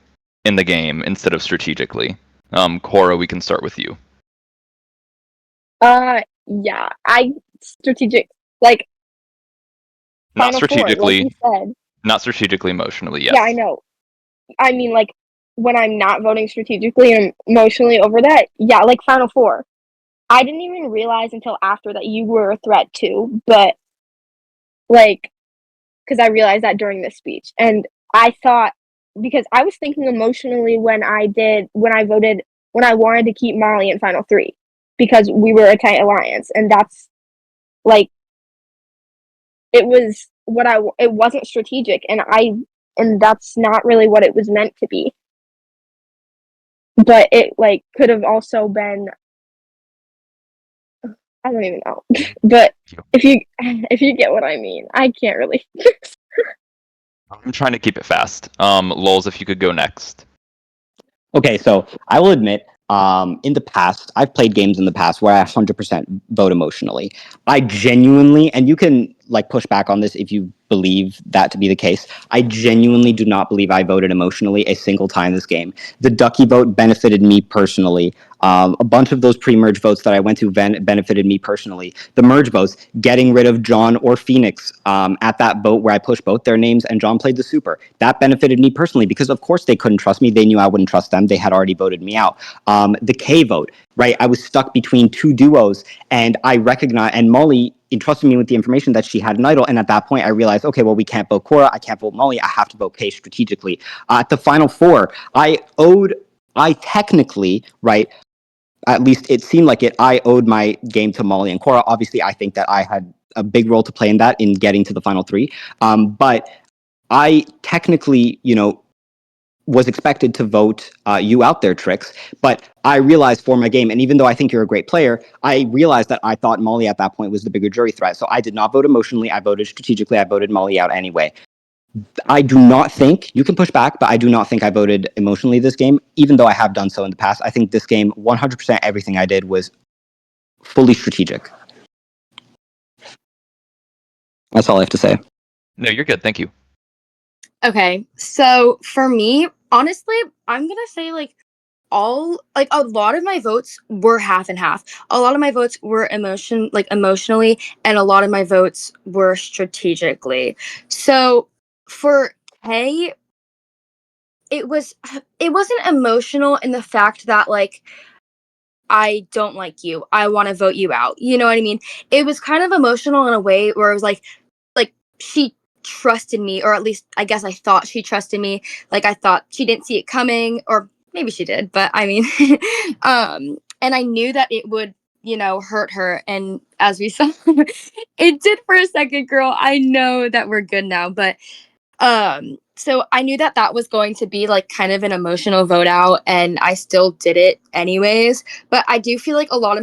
[SPEAKER 13] in the game instead of strategically? Cora, we can start with you.
[SPEAKER 4] Yeah, I strategic like
[SPEAKER 13] Not
[SPEAKER 4] Final Four, like
[SPEAKER 13] strategically,
[SPEAKER 4] you said.
[SPEAKER 13] not strategically, emotionally. Yes.
[SPEAKER 4] Yeah, I know. I mean, like when I'm not voting strategically and emotionally over that, yeah, like Final Four. I didn't even realize until after that you were a threat too, but like, because I realized that during this speech, and I thought because I was thinking emotionally when I voted when I wanted to keep Molly in Final Three because we were a tight alliance, and that's like it wasn't strategic, and that's not really what it was meant to be. But it like could have also been I don't even know. But if you get what I mean, I can't really.
[SPEAKER 13] I'm trying to keep it fast. Lulz, if you could go next.
[SPEAKER 2] Okay, so I will admit, in the past, I've played games in the past where I 100% vote emotionally. I genuinely, and you can like push back on this if you believe that to be the case. I genuinely do not believe I voted emotionally a single time this game. The Ducky vote benefited me personally. A bunch of those pre-merge votes that I went to benefited me personally. The merge votes, getting rid of John or Phoenix at that vote where I pushed both their names and John played the super, that benefited me personally because of course they couldn't trust me. They knew I wouldn't trust them. They had already voted me out. The K vote, right? I was stuck between two duos, and I recognized, and Molly entrusted me with the information that she had an idol. And at that point, I realized, okay, well, we can't vote Cora. I can't vote Molly. I have to vote K strategically. At the Final Four, I technically, right, at least it seemed like it, I owed my game to Molly and Cora. Obviously, I think that I had a big role to play in that in getting to the final three. But I technically, was expected to vote you out there, Tricks. But I realized for my game, and even though I think you're a great player, I realized that I thought Molly at that point was the bigger jury threat. So I did not vote emotionally. I voted strategically. I voted Molly out anyway. I do not think, you can push back, but I do not think I voted emotionally this game, even though I have done so in the past. I think this game, 100% everything I did was fully strategic. That's all I have to say.
[SPEAKER 13] No, you're good. Thank you.
[SPEAKER 3] Okay, so for me, honestly, I'm gonna say like a lot of my votes were half and half. A lot of my votes were emotionally, and a lot of my votes were strategically. So for K, it wasn't emotional in the fact that like I don't like you. I want to vote you out. You know what I mean? It was kind of emotional in a way where it was like she trusted me, or at least I guess I thought she trusted me. Like I thought she didn't see it coming, or maybe she did, but I mean, and I knew that it would, hurt her. And as we saw, it did for a second, girl. I know that we're good now, but so I knew that that was going to be like kind of an emotional vote out, and I still did it anyways. But I do feel like a lot of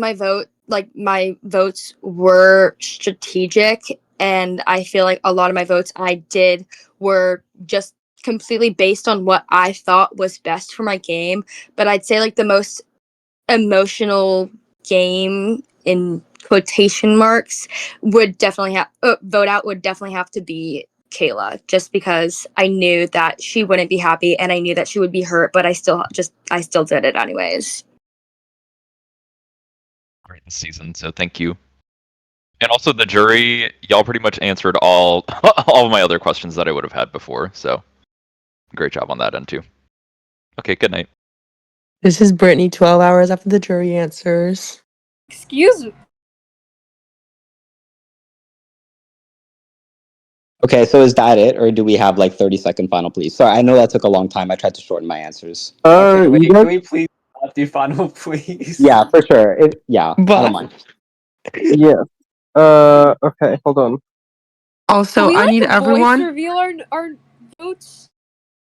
[SPEAKER 3] my votes were strategic, and I feel like a lot of my votes I did were just completely based on what I thought was best for my game. But I'd say like the most emotional game in quotation marks would definitely have vote out would definitely have to be Kayla, just because I knew that she wouldn't be happy and I knew that she would be hurt, but I still did it anyways.
[SPEAKER 13] Great this season, so thank you. And also the jury, y'all pretty much answered all all of my other questions that I would have had before. So great job on that end too. Okay, good night.
[SPEAKER 6] This is Brittany, 12 hours after the jury answers.
[SPEAKER 7] Excuse me.
[SPEAKER 2] Okay, so is that it, or do we have like 30-second final, please? Sorry, I know that took a long time. I tried to shorten my answers.
[SPEAKER 12] Okay,
[SPEAKER 1] You
[SPEAKER 12] wait.
[SPEAKER 1] guys,
[SPEAKER 12] Can we please do final, please?
[SPEAKER 2] Yeah, for sure. Yeah, I
[SPEAKER 6] But
[SPEAKER 2] don't mind.
[SPEAKER 1] yeah. Okay, hold on.
[SPEAKER 7] Can
[SPEAKER 6] also,
[SPEAKER 7] we
[SPEAKER 6] I need
[SPEAKER 7] like voice
[SPEAKER 6] everyone
[SPEAKER 7] reveal our votes?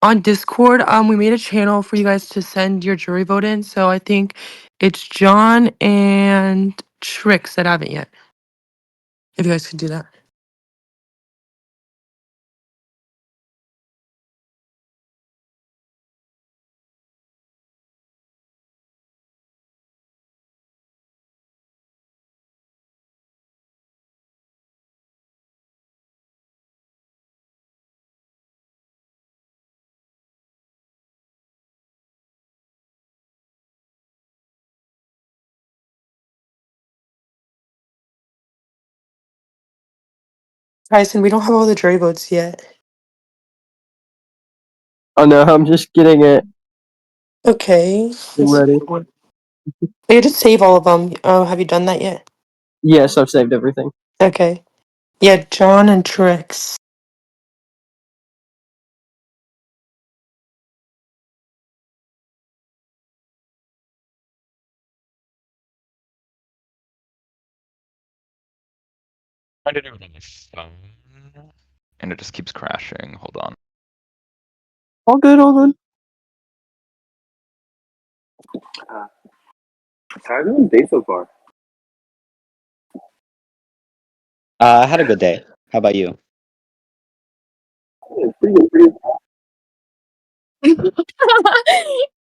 [SPEAKER 6] on Discord. We made a channel for you guys to send your jury vote in. So I think it's John and Trix that haven't yet. If you guys could do that. Tyson, we don't have all the jury votes yet.
[SPEAKER 1] Oh no, I'm just getting it
[SPEAKER 6] Okay.
[SPEAKER 1] ready.
[SPEAKER 6] Yeah, just save all of them. Have you done that yet?
[SPEAKER 1] Yes, I've saved everything.
[SPEAKER 6] Okay. Yeah, John and Trix.
[SPEAKER 13] Trying to do it on my phone, and it just keeps crashing. Hold on.
[SPEAKER 1] All good, all good.
[SPEAKER 9] How's your day so far?
[SPEAKER 2] I had a good day. How about you?
[SPEAKER 9] Yeah, pretty good, pretty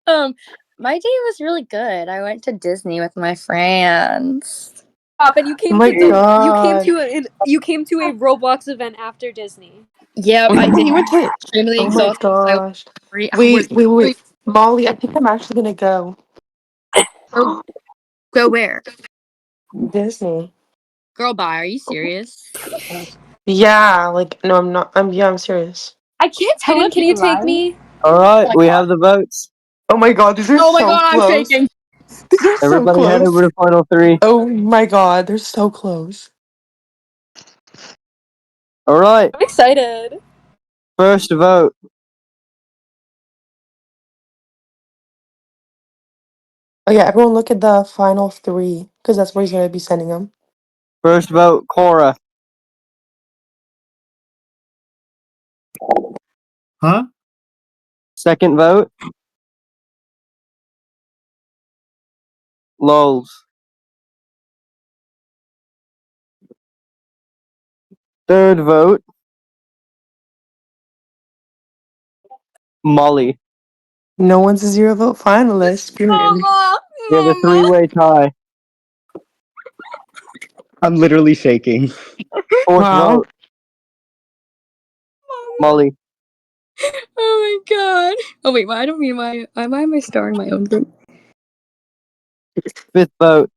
[SPEAKER 9] good.
[SPEAKER 3] My day was really good. I went to Disney with my friends.
[SPEAKER 7] Stop! And you
[SPEAKER 6] Oh
[SPEAKER 7] came
[SPEAKER 6] my
[SPEAKER 7] to
[SPEAKER 6] god.
[SPEAKER 7] you came to a Roblox event after Disney.
[SPEAKER 3] Yep,
[SPEAKER 6] Oh,
[SPEAKER 3] I
[SPEAKER 6] you
[SPEAKER 3] did.
[SPEAKER 6] went to.
[SPEAKER 3] Extremely
[SPEAKER 6] Oh my
[SPEAKER 3] exhausted. I was
[SPEAKER 6] gosh.
[SPEAKER 3] 3 hours.
[SPEAKER 6] Wait. Molly, I think I'm actually gonna go.
[SPEAKER 3] Go where?
[SPEAKER 6] Disney.
[SPEAKER 3] Girl, bye. Are you serious?
[SPEAKER 6] Yeah, like no, I'm not. I'm serious.
[SPEAKER 3] I can't tell
[SPEAKER 7] Hayden,
[SPEAKER 3] if
[SPEAKER 7] can
[SPEAKER 3] you're
[SPEAKER 7] you take
[SPEAKER 3] lying.
[SPEAKER 7] me?
[SPEAKER 1] Alright,
[SPEAKER 3] Oh my
[SPEAKER 1] we
[SPEAKER 3] god.
[SPEAKER 1] have the votes.
[SPEAKER 6] Oh my god, these are
[SPEAKER 3] Oh my
[SPEAKER 6] so
[SPEAKER 3] god, I'm
[SPEAKER 6] close.
[SPEAKER 3] shaking.
[SPEAKER 6] These are so
[SPEAKER 1] Everybody head
[SPEAKER 6] close.
[SPEAKER 1] over to final three.
[SPEAKER 6] Oh my god, they're so close.
[SPEAKER 1] Alright,
[SPEAKER 7] I'm excited.
[SPEAKER 1] first vote.
[SPEAKER 6] Oh yeah, everyone look at the final three, because that's where he's gonna be sending them.
[SPEAKER 1] First vote, Cora.
[SPEAKER 14] Huh?
[SPEAKER 1] Second vote, Lols. Third vote, Molly.
[SPEAKER 6] No one's a zero vote finalist. Period.
[SPEAKER 3] Mama,
[SPEAKER 1] We have a
[SPEAKER 3] mama.
[SPEAKER 1] three-way tie.
[SPEAKER 2] I'm literally shaking.
[SPEAKER 1] Fourth
[SPEAKER 6] Wow.
[SPEAKER 1] vote, Molly.
[SPEAKER 3] Oh my god. Oh wait, why am I starring my own group?
[SPEAKER 1] Fifth vote,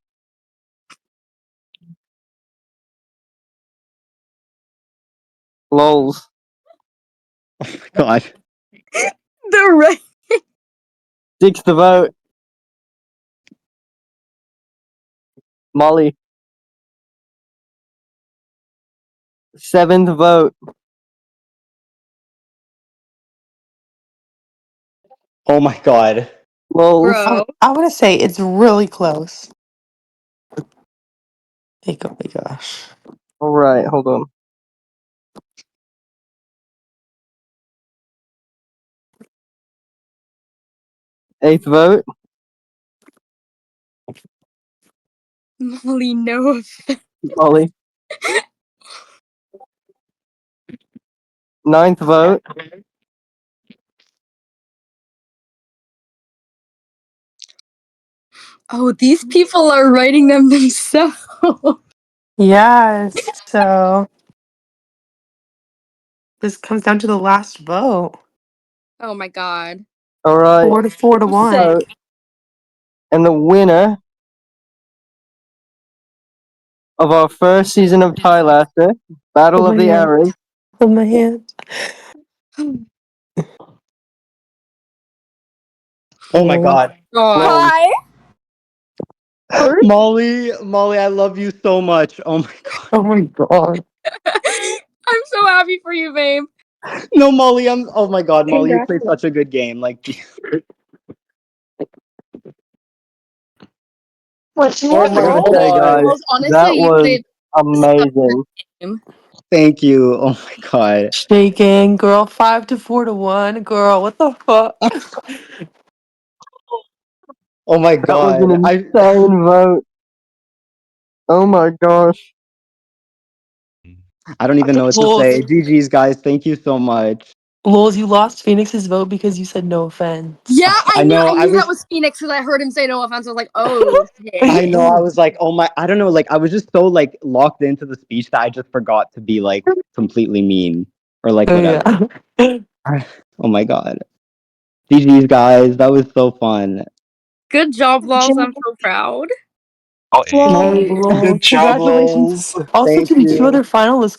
[SPEAKER 1] Lols.
[SPEAKER 2] Oh my god.
[SPEAKER 3] The right.
[SPEAKER 1] Sixth vote, Molly. Seventh vote,
[SPEAKER 2] Oh my god.
[SPEAKER 1] Lols.
[SPEAKER 3] Bro.
[SPEAKER 6] I want to say it's really close. Like, oh my gosh.
[SPEAKER 1] Alright, hold on. Eighth vote,
[SPEAKER 3] Molly, no.
[SPEAKER 1] Molly. Ninth vote,
[SPEAKER 3] Oh, these people are writing them themselves.
[SPEAKER 6] Yes. So this comes down to the last vote.
[SPEAKER 3] Oh my god.
[SPEAKER 1] alright.
[SPEAKER 6] 4 to 1.
[SPEAKER 1] Vote. And the winner of our first season of Tylaster, Battle
[SPEAKER 6] Oh
[SPEAKER 1] of
[SPEAKER 6] my
[SPEAKER 1] the
[SPEAKER 6] hand.
[SPEAKER 1] Aries.
[SPEAKER 6] Oh my hand.
[SPEAKER 2] Oh my god.
[SPEAKER 3] God.
[SPEAKER 7] Hi.
[SPEAKER 2] Molly, I love you so much. Oh my god.
[SPEAKER 6] Oh my god.
[SPEAKER 3] I'm so happy for you, babe.
[SPEAKER 2] No, Molly, oh my god, Molly, you played
[SPEAKER 4] Congratulations.
[SPEAKER 2] such a good game. Like
[SPEAKER 6] What you
[SPEAKER 2] Oh
[SPEAKER 6] want,
[SPEAKER 2] my
[SPEAKER 6] girl?
[SPEAKER 1] Okay, guys,
[SPEAKER 3] Girls, honestly,
[SPEAKER 1] that
[SPEAKER 3] you
[SPEAKER 1] was
[SPEAKER 3] played
[SPEAKER 1] amazing.
[SPEAKER 3] game.
[SPEAKER 2] thank you. Oh my god.
[SPEAKER 6] Shaking, girl. 5 to 4 to 1. Girl, what the fuck?
[SPEAKER 2] Oh my
[SPEAKER 1] That was an
[SPEAKER 2] god.
[SPEAKER 1] insane vote. Oh my gosh.
[SPEAKER 2] I don't even know what to
[SPEAKER 6] Lols,
[SPEAKER 2] say. GG's, guys. Thank you so much.
[SPEAKER 6] Lols, you lost Phoenix's vote because you said no offense.
[SPEAKER 3] Yeah, I
[SPEAKER 2] I
[SPEAKER 3] knew
[SPEAKER 2] know. I
[SPEAKER 3] that
[SPEAKER 2] wish.
[SPEAKER 3] was Phoenix because I heard him say no offense. I was like, oh
[SPEAKER 2] I
[SPEAKER 3] shit.
[SPEAKER 2] know. I was like, oh my. I don't know. Like, I was just so like locked into the speech that I just forgot to be like completely mean or like
[SPEAKER 6] Oh
[SPEAKER 2] whatever.
[SPEAKER 6] yeah.
[SPEAKER 2] Oh my god. GG's, guys. That was so fun.
[SPEAKER 3] Good job, Lols. I'm so proud.
[SPEAKER 6] Lol,
[SPEAKER 11] Good
[SPEAKER 6] lol.
[SPEAKER 11] job,
[SPEAKER 6] Congratulations.
[SPEAKER 11] lols.
[SPEAKER 6] Also
[SPEAKER 2] Thank
[SPEAKER 6] to the two
[SPEAKER 2] you.
[SPEAKER 6] other finalists.